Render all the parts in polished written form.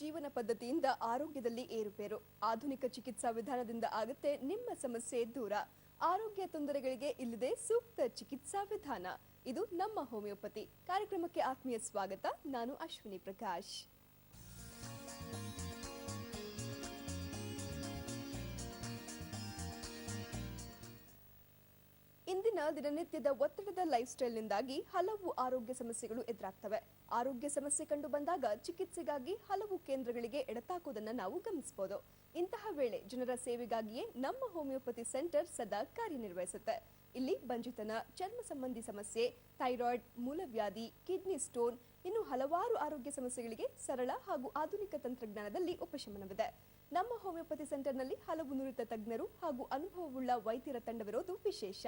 ಜೀವನ ಪದ್ಧತಿಯಿಂದ ಆರೋಗ್ಯದಲ್ಲಿ ಏರುಪೇರು. ಆಧುನಿಕ ಚಿಕಿತ್ಸಾ ವಿಧಾನದಿಂದ ಆಗುತ್ತೆ ನಿಮ್ಮ ಸಮಸ್ಯೆ ದೂರ. ಆರೋಗ್ಯ ತೊಂದರೆಗಳಿಗೆ ಇಲ್ಲಿದೆ ಸೂಕ್ತ ಚಿಕಿತ್ಸಾ ವಿಧಾನ. ಇದು ನಮ್ಮ ಹೋಮಿಯೋಪತಿ ಕಾರ್ಯಕ್ರಮಕ್ಕೆ ಆತ್ಮೀಯ ಸ್ವಾಗತ. ನಾನು ಅಶ್ವಿನಿ ಪ್ರಕಾಶ್. ಇಂದಿನ ದಿನನಿತ್ಯದ ಒತ್ತಡದ ಲೈಫ್ ಸ್ಟೈಲ್ನಿಂದಾಗಿ ಹಲವು ಆರೋಗ್ಯ ಸಮಸ್ಯೆಗಳು ಎದುರಾಗ್ತವೆ. ಆರೋಗ್ಯ ಸಮಸ್ಯೆ ಕಂಡು ಬಂದಾಗ ಚಿಕಿತ್ಸೆಗಾಗಿ ಹಲವು ಕೇಂದ್ರಗಳಿಗೆ ಎಡತಾಕೋದನ್ನ ನಾವು ಗಮನಿಸಬಹುದು. ಇಂತಹ ವೇಳೆ ಜನರ ಸೇವೆಗಾಗಿಯೇ ನಮ್ಮ ಹೋಮಿಯೋಪತಿ ಸೆಂಟರ್ ಸದಾ ಕಾರ್ಯನಿರ್ವಹಿಸುತ್ತೆ. ಇಲ್ಲಿ ಬಂಜಿತನ, ಚರ್ಮ ಸಂಬಂಧಿ ಸಮಸ್ಯೆ, ಥೈರಾಯ್ಡ್, ಮೂಲವ್ಯಾಧಿ, ಕಿಡ್ನಿ ಸ್ಟೋನ್ ಇನ್ನು ಹಲವಾರು ಆರೋಗ್ಯ ಸಮಸ್ಯೆಗಳಿಗೆ ಸರಳ ಹಾಗೂ ಆಧುನಿಕ ತಂತ್ರಜ್ಞಾನದಲ್ಲಿ ಉಪಶಮನವಿದೆ. ನಮ್ಮ ಹೋಮಿಯೋಪತಿ ಸೆಂಟರ್ನಲ್ಲಿ ಹಲವು ನುರಿತ ತಜ್ಞರು ಹಾಗೂ ಅನುಭವವುಳ್ಳ ವೈದ್ಯರ ತಂಡವಿರೋದು ವಿಶೇಷ.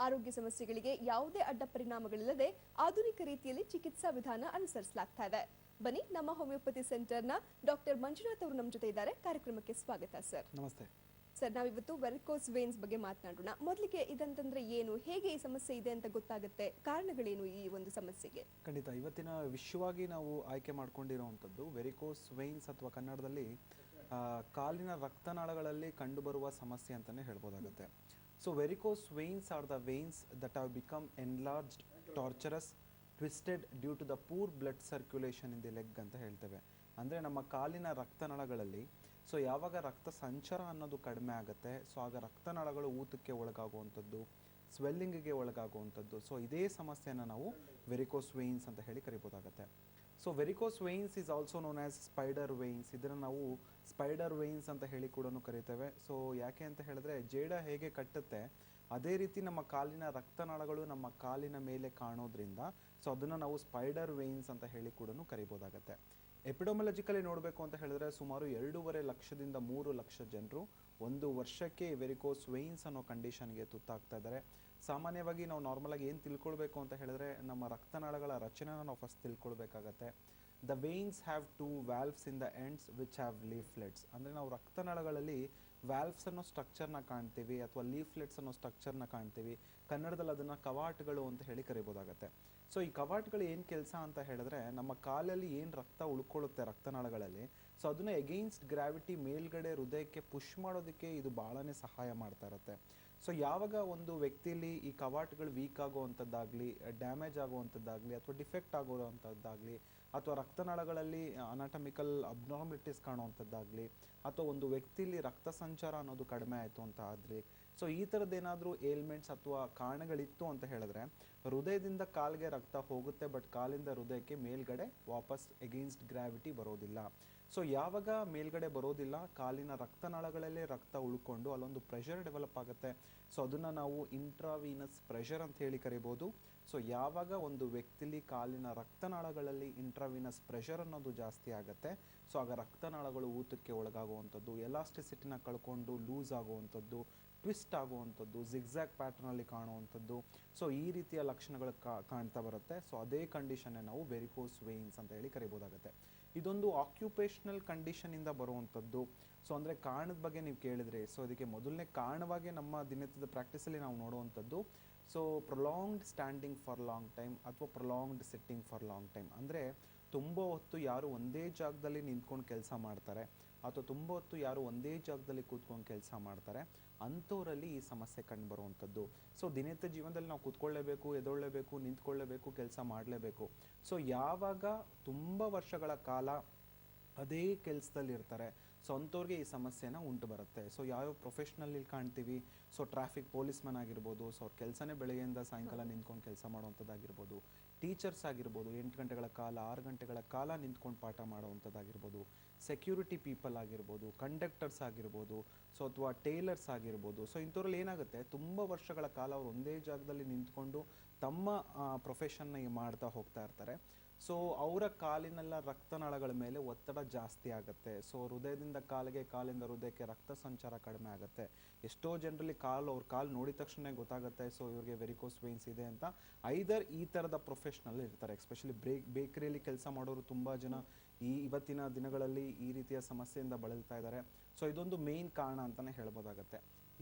ಆರೋಗ್ಯ ಸಮಸ್ಯೆಗಳಿಗೆ ಯಾವುದೇ ಅಡ್ಡ ಪರಿಣಾಮಗಳಿಲ್ಲದೆ ಆಧುನಿಕ ರೀತಿಯಲ್ಲಿ ಚಿಕಿತ್ಸಾ ವಿಧಾನ ಅನುಸರಿಸಲಾಗ್ತಾ ಇದೆ. ಬನ್ನಿ, ನಮ್ಮ ಹೋಮಿಯೋಪತಿ ಸೆಂಟರ್ನ ಡಾಕ್ಟರ್ ಮಂಜುನಾಥ್ ಅವರು ನಮ್ಮ ಜೊತೆ ಇದ್ದಾರೆ. ಕಾರ್ಯಕ್ರಮಕ್ಕೆ ಸ್ವಾಗತ ಸರ್. ನಮಸ್ತೆ ಸರ್. ನಾವಿವತ್ತು ವೆರಿಕೋಸ್ ವೇನ್ಸ್ ಬಗ್ಗೆ ಮಾತನಾಡೋಣ. ಮೊದಲಿಗೆ ಇದಂತಂದ್ರೆ ಏನು, ಹೇಗೆ ಈ ಸಮಸ್ಯೆ ಇದೆ ಅಂತ ಗೊತ್ತಾಗುತ್ತೆ, ಕಾರಣಗಳೇನು ಈ ಒಂದು ಸಮಸ್ಯೆಗೆ? ಖಂಡಿತ. ಇವತ್ತಿನ ವಿಶ್ವವಾಗಿ ನಾವು ಆಯ್ಕೆ ಮಾಡ್ಕೊಂಡಿರುವಂಥದ್ದು ವೆರಿಕೋಸ್ ವೇನ್ಸ್ ಅಥವಾ ಕನ್ನಡದಲ್ಲಿ ಕಾಲಿನ ರಕ್ತನಾಳಗಳಲ್ಲಿ ಕಂಡುಬರುವ ಸಮಸ್ಯೆ ಅಂತಲೇ ಹೇಳ್ಬೋದಾಗುತ್ತೆ. So varicose veins are the veins that have become enlarged, tortuous, twisted due to the poor blood circulation in the leg ಅಂತ ಹೇಳ್ತೇವೆ. ಅಂದರೆ ನಮ್ಮ ಕಾಲಿನ ರಕ್ತನಾಳಗಳಲ್ಲಿ ಸೊ ಯಾವಾಗ ರಕ್ತ ಸಂಚಾರ ಅನ್ನೋದು ಕಡಿಮೆ ಆಗುತ್ತೆ, ಸೊ ಆಗ ರಕ್ತನಾಳಗಳು ಊತಕ್ಕೆ ಒಳಗಾಗುವಂಥದ್ದು, ಸ್ವೆಲ್ಲಿಂಗಿಗೆ ಒಳಗಾಗುವಂಥದ್ದು. ಸೊ ಇದೇ ಸಮಸ್ಯೆಯನ್ನು ನಾವು ವೆರಿಕೋಸ್ ವೇನ್ಸ್ ಅಂತ ಹೇಳಿ ಕರಿಬೋದಾಗುತ್ತೆ. So varicose veins is also known as spider veins. ಇದನ್ನು ನಾವು ಸ್ಪೈಡರ್ ವೇನ್ಸ್ ಅಂತ ಹೇಳಿ ಕೂಡ ಕರಿತೇವೆ. ಸೊ ಯಾಕೆ ಅಂತ ಹೇಳಿದ್ರೆ, ಜೇಡ ಹೇಗೆ ಕಟ್ಟುತ್ತೆ ಅದೇ ರೀತಿ ನಮ್ಮ ಕಾಲಿನ ರಕ್ತನಾಳಗಳು ನಮ್ಮ ಕಾಲಿನ ಮೇಲೆ ಕಾಣೋದ್ರಿಂದ ಸೊ ಅದನ್ನು ನಾವು ಸ್ಪೈಡರ್ ವೇನ್ಸ್ ಅಂತ ಹೇಳಿ ಕೂಡ ಕರಿಬೋದಾಗತ್ತೆ. ಎಪಿಡೊಮೊಲಜಿಕಲಿ ನೋಡಬೇಕು ಅಂತ ಹೇಳಿದ್ರೆ ಸುಮಾರು 2.5 ಲಕ್ಷದಿಂದ 3 ಲಕ್ಷ ಜನರು ಒಂದು ವರ್ಷಕ್ಕೆ ವೆರಿಕೋಸ್ ವೇನ್ಸ್ ಅನ್ನೋ ಕಂಡೀಷನ್ಗೆ ತುತ್ತಾಗ್ತಾ ಇದ್ದಾರೆ. ಸಾಮಾನ್ಯವಾಗಿ ನಾವು ನಾರ್ಮಲಾಗಿ ಏನು ತಿಳ್ಕೊಳ್ಬೇಕು ಅಂತ ಹೇಳಿದ್ರೆ, ನಮ್ಮ ರಕ್ತನಾಳಗಳ ರಚನೆನ ನಾವು ಫಸ್ಟ್ ತಿಳ್ಕೊಳ್ಬೇಕಾಗತ್ತೆ. The veins have 2 valves in the ends which have leaflets. ಅಂದರೆ ನಾವು ರಕ್ತನಾಳಗಳಲ್ಲಿ ವ್ಯಾಲ್ವ್ಸ್ ಅನ್ನೋ ಸ್ಟ್ರಕ್ಚರ್ನ ಕಾಣ್ತೀವಿ ಅಥವಾ ಲೀಫ್ಲೆಟ್ಸ್ ಅನ್ನೋ ಸ್ಟ್ರಕ್ಚರ್ನ ಕಾಣ್ತೀವಿ. ಕನ್ನಡದಲ್ಲಿ ಅದನ್ನು ಕವಾಟಗಳು ಅಂತ ಹೇಳಿ ಕರಿಬೋದಾಗತ್ತೆ. ಸೊ ಈ ಕವಾಟಗಳು ಏನು ಕೆಲಸ ಅಂತ ಹೇಳಿದ್ರೆ, ನಮ್ಮ ಕಾಲಲ್ಲಿ ಏನು ರಕ್ತ ಉಳ್ಕೊಳ್ಳುತ್ತೆ ರಕ್ತನಾಳಗಳಲ್ಲಿ, ಸೊ ಅದನ್ನು ಎಗೇನ್ಸ್ಟ್ ಗ್ರಾವಿಟಿ ಮೇಲ್ಗಡೆ ಹೃದಯಕ್ಕೆ ಪುಷ್ ಮಾಡೋದಕ್ಕೆ ಇದು ಭಾಳನೇ ಸಹಾಯ ಮಾಡ್ತಾ ಇರುತ್ತೆ. ಸೊ ಯಾವಾಗ ಒಂದು ವ್ಯಕ್ತಿಯಲ್ಲಿ ಈ ಕವಾಟಗಳು ವೀಕ್ ಆಗುವಂಥದ್ದಾಗಲಿ, ಡ್ಯಾಮೇಜ್ ಆಗುವಂಥದ್ದಾಗಲಿ ಅಥವಾ ಡಿಫೆಕ್ಟ್ ಆಗುವಂಥದ್ದಾಗಲಿ ಅಥವಾ ರಕ್ತನಾಳಗಳಲ್ಲಿ ಅನಾಟಮಿಕಲ್ ಅಬ್ನಾರ್ಮಲಿಟೀಸ್ ಕಾಣುವಂಥದ್ದಾಗಲಿ ಅಥವಾ ಒಂದು ವ್ಯಕ್ತಿಯಲ್ಲಿ ರಕ್ತ ಸಂಚಾರ ಅನ್ನೋದು ಕಡಿಮೆ ಆಯಿತು ಅಂತ ಆದರೆ, ಸೊ ಈ ಥರದ್ದೇನಾದರೂ ಏಲ್ಮೆಂಟ್ಸ್ ಅಥವಾ ಕಾರಣಗಳಿತ್ತು ಅಂತ ಹೇಳಿದ್ರೆ, ಹೃದಯದಿಂದ ಕಾಲಿಗೆ ರಕ್ತ ಹೋಗುತ್ತೆ ಬಟ್ ಕಾಲಿಂದ ಹೃದಯಕ್ಕೆ ಮೇಲ್ಗಡೆ ವಾಪಸ್ ಎಗೇನ್ಸ್ಟ್ ಗ್ರಾವಿಟಿ ಬರೋದಿಲ್ಲ. ಸೊ ಯಾವಾಗ ಮೇಲ್ಗಡೆ ಬರೋದಿಲ್ಲ, ಕಾಲಿನ ರಕ್ತನಾಳಗಳಲ್ಲೇ ರಕ್ತ ಉಳ್ಕೊಂಡು ಅಲ್ಲೊಂದು ಪ್ರೆಷರ್ ಡೆವಲಪ್ ಆಗುತ್ತೆ. ಸೊ ಅದನ್ನು ನಾವು ಇಂಟ್ರಾವೀನಸ್ ಪ್ರೆಷರ್ ಅಂತ ಹೇಳಿ ಕರಿಬೋದು. ಸೊ ಯಾವಾಗ ಒಂದು ವ್ಯಕ್ತಿಲಿ ಕಾಲಿನ ರಕ್ತನಾಳಗಳಲ್ಲಿ ಇಂಟ್ರಾವೀನಸ್ ಪ್ರೆಷರ್ ಅನ್ನೋದು ಜಾಸ್ತಿ ಆಗುತ್ತೆ, ಸೊ ಆಗ ರಕ್ತನಾಳಗಳು ಊತಕ್ಕೆ ಒಳಗಾಗುವಂಥದ್ದು, ಎಲಾಸ್ಟಿಸಿಟಿನ ಕಳ್ಕೊಂಡು ಲೂಸ್ ಆಗುವಂಥದ್ದು, ಟ್ವಿಸ್ಟ್ ಆಗುವಂಥದ್ದು, ಜಿಗ್ಜ್ಯಾಗ್ ಪ್ಯಾಟರ್ನಲ್ಲಿ ಕಾಣುವಂಥದ್ದು. ಸೊ ಈ ರೀತಿಯ ಲಕ್ಷಣಗಳು ಕಾಣ್ತಾ ಬರುತ್ತೆ. ಸೊ ಅದೇ ಕಂಡೀಷನ್ನೇ ನಾವು ವೆರಿಕೋಸ್ ವೇನ್ಸ್ ಅಂತ ಹೇಳಿ ಕರಿಬೋದಾಗುತ್ತೆ. ಇದೊಂದು ಆಕ್ಯುಪೇಷನಲ್ ಕಂಡೀಷನಿಂದ ಬರುವಂಥದ್ದು. ಸೊ ಅಂದರೆ ಕಾರಣದ ಬಗ್ಗೆ ನೀವು ಕೇಳಿದ್ರೆ, ಸೊ ಇದಕ್ಕೆ ಮೊದಲನೇ ಕಾರಣವಾಗಿ ನಮ್ಮ ದಿನನಿತ್ಯದ ಪ್ರಾಕ್ಟೀಸಲ್ಲಿ ನಾವು ನೋಡುವಂಥದ್ದು so prolonged standing for long time ಅಥವಾ prolonged sitting for long time. ಅಂದರೆ ತುಂಬ ಹೊತ್ತು ಯಾರು ಒಂದೇ ಜಾಗದಲ್ಲಿ ನಿಂತ್ಕೊಂಡು ಕೆಲಸ ಮಾಡ್ತಾರೆ ಅಥವಾ ತುಂಬ ಹೊತ್ತು ಯಾರು ಒಂದೇ ಜಾಗದಲ್ಲಿ ಕೂತ್ಕೊಂಡು ಕೆಲಸ ಮಾಡ್ತಾರೆ, ಅಂಥವರಲ್ಲಿ ಈ ಸಮಸ್ಯೆ ಕಂಡು ಬರುವಂಥದ್ದು. ಸೊ ದಿನನಿತ್ಯ ಜೀವನದಲ್ಲಿ ನಾವು ಕೂತ್ಕೊಳ್ಳೇಬೇಕು, ಎದೊಳ್ಳೇಬೇಕು, ನಿಂತ್ಕೊಳ್ಳೇಬೇಕು, ಕೆಲಸ ಮಾಡಲೇಬೇಕು. ಸೊ ಯಾವಾಗ ತುಂಬ ವರ್ಷಗಳ ಕಾಲ ಅದೇ ಕೆಲಸದಲ್ಲಿ ಇರ್ತಾರೆ, ಸೊ ಅಂಥವ್ರಿಗೆ ಈ ಸಮಸ್ಯೆನ ಉಂಟು ಬರುತ್ತೆ. ಸೊ ಯಾವ್ಯಾವ ಪ್ರೊಫೆಷ್ನಲ್ಲಿ ಕಾಣ್ತೀವಿ, ಸೊ ಟ್ರಾಫಿಕ್ ಪೊಲೀಸ್ಮನ್ ಆಗಿರ್ಬೋದು, ಸೊ ಅವ್ರ ಕೆಲಸನೇ ಬೆಳಗ್ಗೆಯಿಂದ ಸಾಯಂಕಾಲ ನಿಂತ್ಕೊಂಡು ಕೆಲಸ ಮಾಡುವಂಥದ್ದಾಗಿರ್ಬೋದು, ಟೀಚರ್ಸ್ ಆಗಿರ್ಬೋದು 8 ಗಂಟೆಗಳ ಕಾಲ 6 ಗಂಟೆಗಳ ಕಾಲ ನಿಂತ್ಕೊಂಡು ಪಾಠ ಮಾಡುವಂಥದ್ದಾಗಿರ್ಬೋದು, ಸೆಕ್ಯೂರಿಟಿ ಪೀಪಲ್ ಆಗಿರ್ಬೋದು, ಕಂಡಕ್ಟರ್ಸ್ ಆಗಿರ್ಬೋದು, ಸೊ ಅಥವಾ ಟೇಲರ್ಸ್ ಆಗಿರ್ಬೋದು. ಸೊ ಇಂಥವ್ರಲ್ಲಿ ಏನಾಗುತ್ತೆ, ತುಂಬ ವರ್ಷಗಳ ಕಾಲ ಅವ್ರು ಒಂದೇ ಜಾಗದಲ್ಲಿ ನಿಂತ್ಕೊಂಡು ತಮ್ಮ ಪ್ರೊಫೆಷನ್ನ ಮಾಡ್ತಾ ಹೋಗ್ತಾ ಇರ್ತಾರೆ. ಸೊ ಅವರ ಕಾಲಿನೆಲ್ಲ ರಕ್ತನಾಳಗಳ ಮೇಲೆ ಒತ್ತಡ ಜಾಸ್ತಿ ಆಗುತ್ತೆ. ಸೊ ಹೃದಯದಿಂದ ಕಾಲಿಗೆ, ಕಾಲಿಂದ ಹೃದಯಕ್ಕೆ ರಕ್ತ ಸಂಚಾರ ಕಡಿಮೆ ಆಗುತ್ತೆ. ಎಷ್ಟೋ ಜನರಲ್ಲಿ ಅವ್ರ ಕಾಲು ನೋಡಿದ ತಕ್ಷಣ ಗೊತ್ತಾಗುತ್ತೆ ಸೊ ಇವ್ರಿಗೆ ವೆರಿಕೋಸ್ ವೇನ್ಸ್ ಇದೆ ಅಂತ. ಐದರ್ ಈ ಥರದ ಪ್ರೊಫೆಷ್ನಲ್ ಇರ್ತಾರೆ, ಎಸ್ಪೆಷಲಿ ಬೇಕರಿಯಲ್ಲಿ ಕೆಲಸ ಮಾಡೋರು ತುಂಬ ಜನ ಇವತ್ತಿನ ದಿನಗಳಲ್ಲಿ ಈ ರೀತಿಯ ಸಮಸ್ಯೆಯಿಂದ ಬಳಲ್ತಾ ಇದ್ದಾರೆ. ಸೊ ಇದೊಂದು ಮೇನ್ ಕಾರಣ ಅಂತಲೇ ಹೇಳ್ಬೋದಾಗತ್ತೆ.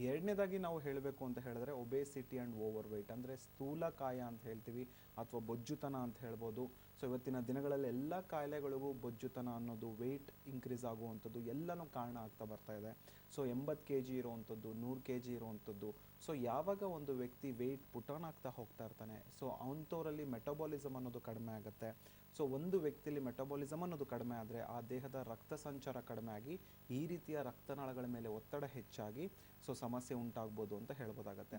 ಎರಡನೇದಾಗಿ ನಾವು ಹೇಳಬೇಕು ಅಂತ ಹೇಳಿದ್ರೆ ಒಬೇಸಿಟಿ ಆ್ಯಂಡ್ ಓವರ್ ವೆಯ್ಟ್, ಅಂದರೆ ಸ್ಥೂಲಕಾಯ ಅಂತ ಹೇಳ್ತೀವಿ ಅಥವಾ ಬೊಜ್ಜುತನ ಅಂತ ಹೇಳ್ಬೋದು. ಸೊ ಇವತ್ತಿನ ದಿನಗಳಲ್ಲಿ ಎಲ್ಲ ಕಾಯಿಲೆಗಳಿಗೂ ಬೊಜ್ಜುತನ ಅನ್ನೋದು, ವೆಯ್ಟ್ ಇನ್ಕ್ರೀಸ್ ಆಗುವಂಥದ್ದು ಎಲ್ಲನೂ ಕಾರಣ ಆಗ್ತಾ ಬರ್ತಾ ಇದೆ. ಸೊ 80 kg ಇರುವಂಥದ್ದು, 100 kg ಇರುವಂಥದ್ದು. ಸೊ ಯಾವಾಗ ಒಂದು ವ್ಯಕ್ತಿ ವೆಯ್ಟ್ ಪುಟಾನ್ ಆಗ್ತಾ ಹೋಗ್ತಾ ಇರ್ತಾನೆ, ಸೊ ಅಂಥವರಲ್ಲಿ ಮೆಟಬಾಲಿಸಮ್ ಅನ್ನೋದು ಕಡಿಮೆ ಆಗುತ್ತೆ. ಸೊ ಒಂದು ವ್ಯಕ್ತಿಯಲ್ಲಿ ಮೆಟಬಾಲಿಸಮ್ ಅನ್ನೋದು ಕಡಿಮೆ ಆದರೆ ಆ ದೇಹದ ರಕ್ತ ಸಂಚಾರ ಕಡಿಮೆ ಆಗಿ ಈ ರೀತಿಯ ರಕ್ತನಾಳಗಳ ಮೇಲೆ ಒತ್ತಡ ಹೆಚ್ಚಾಗಿ ಸೊ ಸಮಸ್ಯೆ ಉಂಟಾಗ್ಬೋದು ಅಂತ ಹೇಳ್ಬೋದಾಗತ್ತೆ.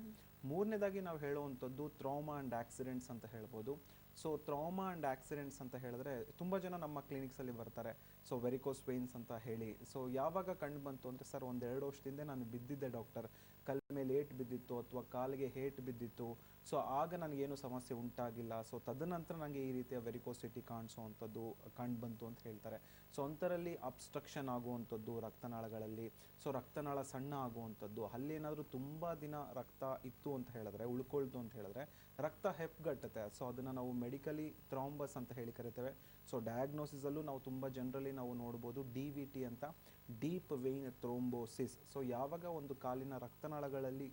ಮೂರನೇದಾಗಿ ನಾವು ಹೇಳುವಂಥದ್ದು ಟ್ರಾಮಾ ಆ್ಯಂಡ್ ಆಕ್ಸಿಡೆಂಟ್ಸ್ ಅಂತ ಹೇಳ್ಬೋದು. ಸೊ ಟ್ರಾಮಾ ಆ್ಯಂಡ್ ಆಕ್ಸಿಡೆಂಟ್ಸ್ ಅಂತ ಹೇಳಿದ್ರೆ ತುಂಬ ಜನ ನಮ್ಮ ಕ್ಲಿನಿಕ್ಸಲ್ಲಿ ಬರ್ತಾರೆ, ಸೊ ವೆರಿಕೋಸ್ ವೇನ್ಸ್ ಅಂತ ಹೇಳಿ. ಸೊ ಯಾವಾಗ ಕಂಡು ಬಂತು ಅಂದರೆ, ಸರ್ 1-2 ವರ್ಷದಿಂದ ನಾನು ಬಿದ್ದಿದ್ದೆ ಡಾಕ್ಟರ್, ಕಲ್ಲ ಮೇಲೆ ಏಟ್ ಬಿದ್ದಿತ್ತು ಅಥವಾ ಕಾಲಿಗೆ ಹೇಟ್ ಬಿದ್ದಿತ್ತು, ಸೊ ಆಗ ನನಗೇನು ಸಮಸ್ಯೆ ಉಂಟಾಗಿಲ್ಲ, ಸೊ ತದನಂತರ ನನಗೆ ಈ ರೀತಿಯ ವೆರಿಕೋಸಿಟಿ ಕಾಣಿಸೋವಂಥದ್ದು ಕಂಡು ಬಂತು ಅಂತ ಹೇಳ್ತಾರೆ. ಸೊ ಒಂಥರಲ್ಲಿ ಅಬ್ಸ್ಟ್ರಕ್ಷನ್ ಆಗುವಂಥದ್ದು ರಕ್ತನಾಳಗಳಲ್ಲಿ, ಸೊ ರಕ್ತನಾಳ ಸಣ್ಣ ಆಗುವಂಥದ್ದು, ಅಲ್ಲೇನಾದರೂ ತುಂಬ ದಿನ ರಕ್ತ ಇತ್ತು ಅಂತ ಹೇಳಿದ್ರೆ, ಉಳ್ಕೊಳ್ತು ಅಂತ ಹೇಳಿದ್ರೆ ರಕ್ತ ಹೆಪ್ಪುಗಟ್ಟುತ್ತೆ. ಸೊ ಅದನ್ನು ನಾವು ಮೆಡಿಕಲಿ ಥ್ರಾಂಬಸ್ ಅಂತ ಹೇಳಿ ಕರಿತೇವೆ. ಸೊ ಡಯಾಗ್ನೋಸಿಸಲ್ಲೂ ನಾವು ತುಂಬ ಜನರಲಿ ನಾವು ನೋಡ್ಬೋದು DVT ಅಂತ, ಡೀಪ್ ವೇನ್ ಥ್ರೋಂಬೋಸಿಸ್. ಸೊ ಯಾವಾಗ ಒಂದು ಕಾಲಿನ ರಕ್ತನಾಳಗಳಲ್ಲಿ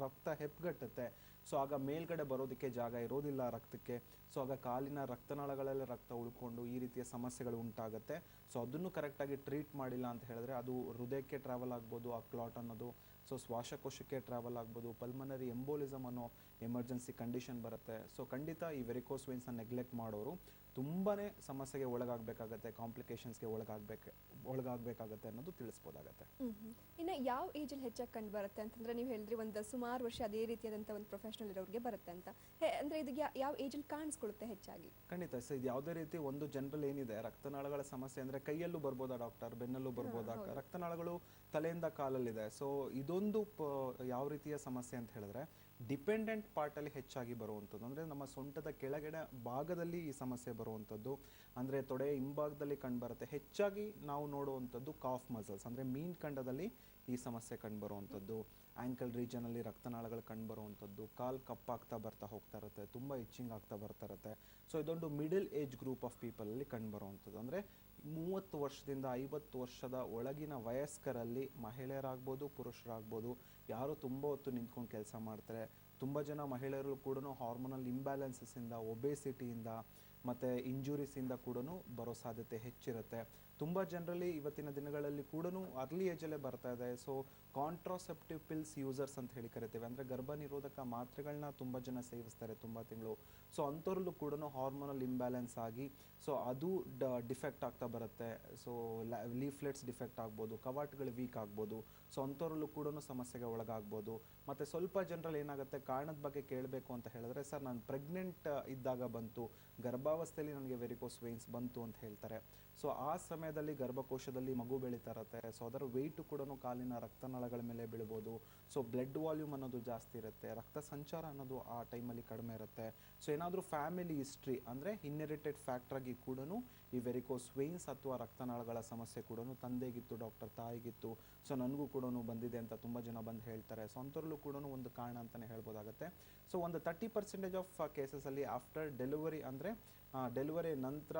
ರಕ್ತ ಹೆಪ್ಪುಗಟ್ಟುತ್ತೆ, ಸೊ ಆಗ ಮೇಲ್ಗಡೆ ಬರೋದಕ್ಕೆ ಜಾಗ ಇರೋದಿಲ್ಲ ರಕ್ತಕ್ಕೆ. ಸೊ ಆಗ ಕಾಲಿನ ರಕ್ತನಾಳಗಳಲ್ಲಿ ರಕ್ತ ಉಳ್ಕೊಂಡು ಈ ರೀತಿಯ ಸಮಸ್ಯೆಗಳು ಉಂಟಾಗುತ್ತೆ. ಸೊ ಅದನ್ನು ಕರೆಕ್ಟಾಗಿ ಟ್ರೀಟ್ ಮಾಡಿಲ್ಲ ಅಂತ ಹೇಳಿದ್ರೆ ಅದು ಹೃದಯಕ್ಕೆ ಟ್ರಾವೆಲ್ ಆಗ್ಬೋದು ಆ ಕ್ಲಾಟ್ ಅನ್ನೋದು, ಸೊ ಶ್ವಾಸಕೋಶಕ್ಕೆ ಟ್ರಾವೆಲ್ ಆಗ್ಬೋದು, ಪಲ್ಮನರಿ ಎಂಬೋಲಿಸಮ್ ಅನ್ನೋ ಎಮರ್ಜೆನ್ಸಿ ಕಂಡೀಷನ್ ಬರುತ್ತೆ. ಸೊ ಖಂಡಿತ ಈ ವೆರಿಕೋಸ್ ವೇನ್ಸ್ನ ನೆಗ್ಲೆಕ್ಟ್ ಮಾಡೋರು ತುಂಬಾ ಸಮಸ್ಯೆಗೆ ಒಳಗಾಗಬೇಕಾಗತ್ತೆ, ಕಾಂಪ್ಲಿಕೇಶನ್ಸ್ಗೆ ಒಳಗಾಗಬೇಕಾಗತ್ತೆ ಅನ್ನೋದು ತಿಳಿಸ್ಬೋದಾಗತ್ತೆ. ಇನ್ನು ಯಾವ ಏಜಲ್ಲಿ ಹೆಚ್ಚಾಗಿ ಕಂಡು ಬರುತ್ತೆ ಅಂತಂದ್ರೆ, ನೀವು ಹೇಳಿದ್ರಿ ಒಂದು ಸುಮಾರು ವರ್ಷ ಅದೇ ರೀತಿಯಾದಂಥ ಒಂದು ಪ್ರೊಫೆಷನಲ್ ಇರೋರಿಗೆ ಬರುತ್ತೆ ಅಂತ. ಅಂದರೆ ಇದು ಯಾವ ಏಜಲ್ಲಿ ಕಾಣಿಸ್ಕೊಳ್ಳುತ್ತೆ ಹೆಚ್ಚಾಗಿ? ಖಂಡಿತ. ಸೊ ಇದು ಯಾವುದೇ ರೀತಿ ಒಂದು ಜನರಲ್ ಏನಿದೆ ರಕ್ತನಾಳಗಳ ಸಮಸ್ಯೆ ಅಂದರೆ ಕೈಯಲ್ಲೂ ಬರ್ಬೋದಾ ಡಾಕ್ಟರ್, ಬೆನ್ನಲ್ಲೂ ಬರ್ಬೋದಾ? ರಕ್ತನಾಳಗಳು ತಲೆಯಿಂದ ಕಾಲಲ್ಲಿದೆ. ಸೊ ಇದೊಂದು ಯಾವ ರೀತಿಯ ಸಮಸ್ಯೆ ಅಂತ ಹೇಳಿದ್ರೆ ಡಿಪೆಂಡೆಂಟ್ ಪಾರ್ಟಲ್ಲಿ ಹೆಚ್ಚಾಗಿ ಬರುವಂಥದ್ದು, ಅಂದರೆ ನಮ್ಮ ಸೊಂಟದ ಕೆಳಗಡೆ ಭಾಗದಲ್ಲಿ ಈ ಸಮಸ್ಯೆ ಬರುವಂಥದ್ದು, ಅಂದರೆ ತೊಡೆ ಹಿಂಭಾಗದಲ್ಲಿ ಕಂಡುಬರುತ್ತೆ. ಹೆಚ್ಚಾಗಿ ನಾವು ನೋಡುವಂಥದ್ದು ಕಾಫ್ ಮಸಲ್ಸ್, ಅಂದರೆ ಮೀನ್ಖಂಡದಲ್ಲಿ ಈ ಸಮಸ್ಯೆ ಕಂಡುಬರುವಂಥದ್ದು, ಆ್ಯಂಕಲ್ ರೀಜನಲ್ಲಿ ರಕ್ತನಾಳಗಳು ಕಂಡುಬರುವಂಥದ್ದು, ಕಾಲು ಕಪ್ಪಾಗ್ತಾ ಬರ್ತಾ ಹೋಗ್ತಾ ಇರುತ್ತೆ, ತುಂಬ ಇಚ್ಚಿಂಗ್ ಆಗ್ತಾ ಬರ್ತಾ ಇರುತ್ತೆ. ಸೊ ಇದೊಂದು ಮಿಡಲ್ ಏಜ್ ಗ್ರೂಪ್ ಆಫ್ ಪೀಪಲಲ್ಲಿ ಕಂಡುಬರುವಂಥದ್ದು, ಅಂದರೆ 30 ವರ್ಷದಿಂದ 50 ವರ್ಷದ ಒಳಗಿನ ವಯಸ್ಕರಲ್ಲಿ, ಮಹಿಳೆಯರಾಗ್ಬೋದು ಪುರುಷರಾಗ್ಬೋದು, ಯಾರು ತುಂಬ ಹೊತ್ತು ನಿಂತ್ಕೊಂಡು ಕೆಲಸ ಮಾಡ್ತಾರೆ. ತುಂಬ ಜನ ಮಹಿಳೆಯರು ಕೂಡ ಹಾರ್ಮೋನಲ್ ಇಂಬ್ಯಾಲೆನ್ಸಸ್ಸಿಂದ, ಒಬೇಸಿಟಿಯಿಂದ ಮತ್ತು ಇಂಜುರೀಸಿಂದ ಕೂಡ ಬರೋ ಸಾಧ್ಯತೆ ಹೆಚ್ಚಿರುತ್ತೆ. ತುಂಬ ಜನರಲ್ಲಿ ಇವತ್ತಿನ ದಿನಗಳಲ್ಲಿ ಕೂಡ ಅರ್ಲಿ ಏಜಲ್ಲೇ ಬರ್ತಾ ಇದೆ. ಸೊ ಕಾಂಟ್ರಾಸೆಪ್ಟಿವ್ ಪಿಲ್ಸ್ ಯೂಸರ್ಸ್ ಅಂತ ಹೇಳಿ ಕರಿತೇವೆ, ಅಂದರೆ ಗರ್ಭ ನಿರೋಧಕ ಮಾತ್ರೆಗಳನ್ನ ತುಂಬ ಜನ ಸೇವಿಸ್ತಾರೆ ತುಂಬ ತಿಂಗಳು. ಸೊ ಅಂಥವ್ರಲ್ಲೂ ಕೂಡ ಹಾರ್ಮೋನಲ್ ಇಂಬ್ಯಾಲೆನ್ಸ್ ಆಗಿ ಸೊ ಅದು ಡಿಫೆಕ್ಟ್ ಆಗ್ತಾ ಬರುತ್ತೆ. ಸೊ ಲೀಫ್ಲೆಟ್ಸ್ ಡಿಫೆಕ್ಟ್ ಆಗ್ಬೋದು, ಕವಾಟಗಳು ವೀಕ್ ಆಗ್ಬೋದು. ಸೊ ಅಂಥವ್ರಲ್ಲೂ ಕೂಡ ಸಮಸ್ಯೆಗೆ ಒಳಗಾಗ್ಬೋದು. ಮತ್ತು ಸ್ವಲ್ಪ ಜನರಲ್ಲಿ ಏನಾಗುತ್ತೆ, ಕಾರಣದ ಬಗ್ಗೆ ಕೇಳಬೇಕು ಅಂತ ಹೇಳಿದ್ರೆ, ಸರ್ ನಾನು ಪ್ರೆಗ್ನೆಂಟ್ ಇದ್ದಾಗ ಬಂತು, ಗರ್ಭಾವಸ್ಥೆಯಲ್ಲಿ ನನಗೆ ವೆರಿಕೋಸ್ ವೇನ್ಸ್ ಬಂತು ಅಂತ ಹೇಳ್ತಾರೆ. ಸೊ ಆ ಸಮಯದಲ್ಲಿ ಗರ್ಭಕೋಶದಲ್ಲಿ ಮಗು ಬೆಳೀತಾ ಇರುತ್ತೆ. ಸೊ ಅದರ ವೆಯ್ಟು ಕೂಡ ಕಾಲಿನ ರಕ್ತನಾಳಗಳ ಮೇಲೆ ಬೀಳ್ಬೋದು. ಸೊ ಬ್ಲಡ್ ವಾಲ್ಯೂಮ್ ಅನ್ನೋದು ಜಾಸ್ತಿ ಇರುತ್ತೆ, ರಕ್ತ ಸಂಚಾರ ಅನ್ನೋದು ಆ ಟೈಮಲ್ಲಿ ಕಡಿಮೆ ಇರುತ್ತೆ. ಸೊ ಏನಾದರೂ ಫ್ಯಾಮಿಲಿ ಹಿಸ್ಟ್ರಿ ಅಂದರೆ ಇನ್ಹೆರಿಟೆಡ್ ಫ್ಯಾಕ್ಟ್ರಾಗಿ ಕೂಡ ಈ ವೆರಿಕೋಸ್ ವೇನ್ಸ್ ಅಥವಾ ರಕ್ತನಾಳಗಳ ಸಮಸ್ಯೆ ಕೂಡ ತಂದೆಗಿತ್ತು ಡಾಕ್ಟರ್, ತಾಯಿಗಿತ್ತು, ಸೊ ನನಗೂ ಕೂಡ ಬಂದಿದೆ ಅಂತ ತುಂಬ ಜನ ಬಂದು ಹೇಳ್ತಾರೆ. ಸೊ ಅಂಥವ್ರಲ್ಲೂ ಕೂಡ ಒಂದು ಕಾರಣ ಅಂತಲೇ ಹೇಳ್ಬೋದಾಗುತ್ತೆ. ಸೊ ಒಂದು 30% ಆಫ್ ಕೇಸಸಲ್ಲಿ ಆಫ್ಟರ್ ಡೆಲಿವರಿ, ಅಂದರೆ ಡೆಲಿವರಿ ನಂತರ,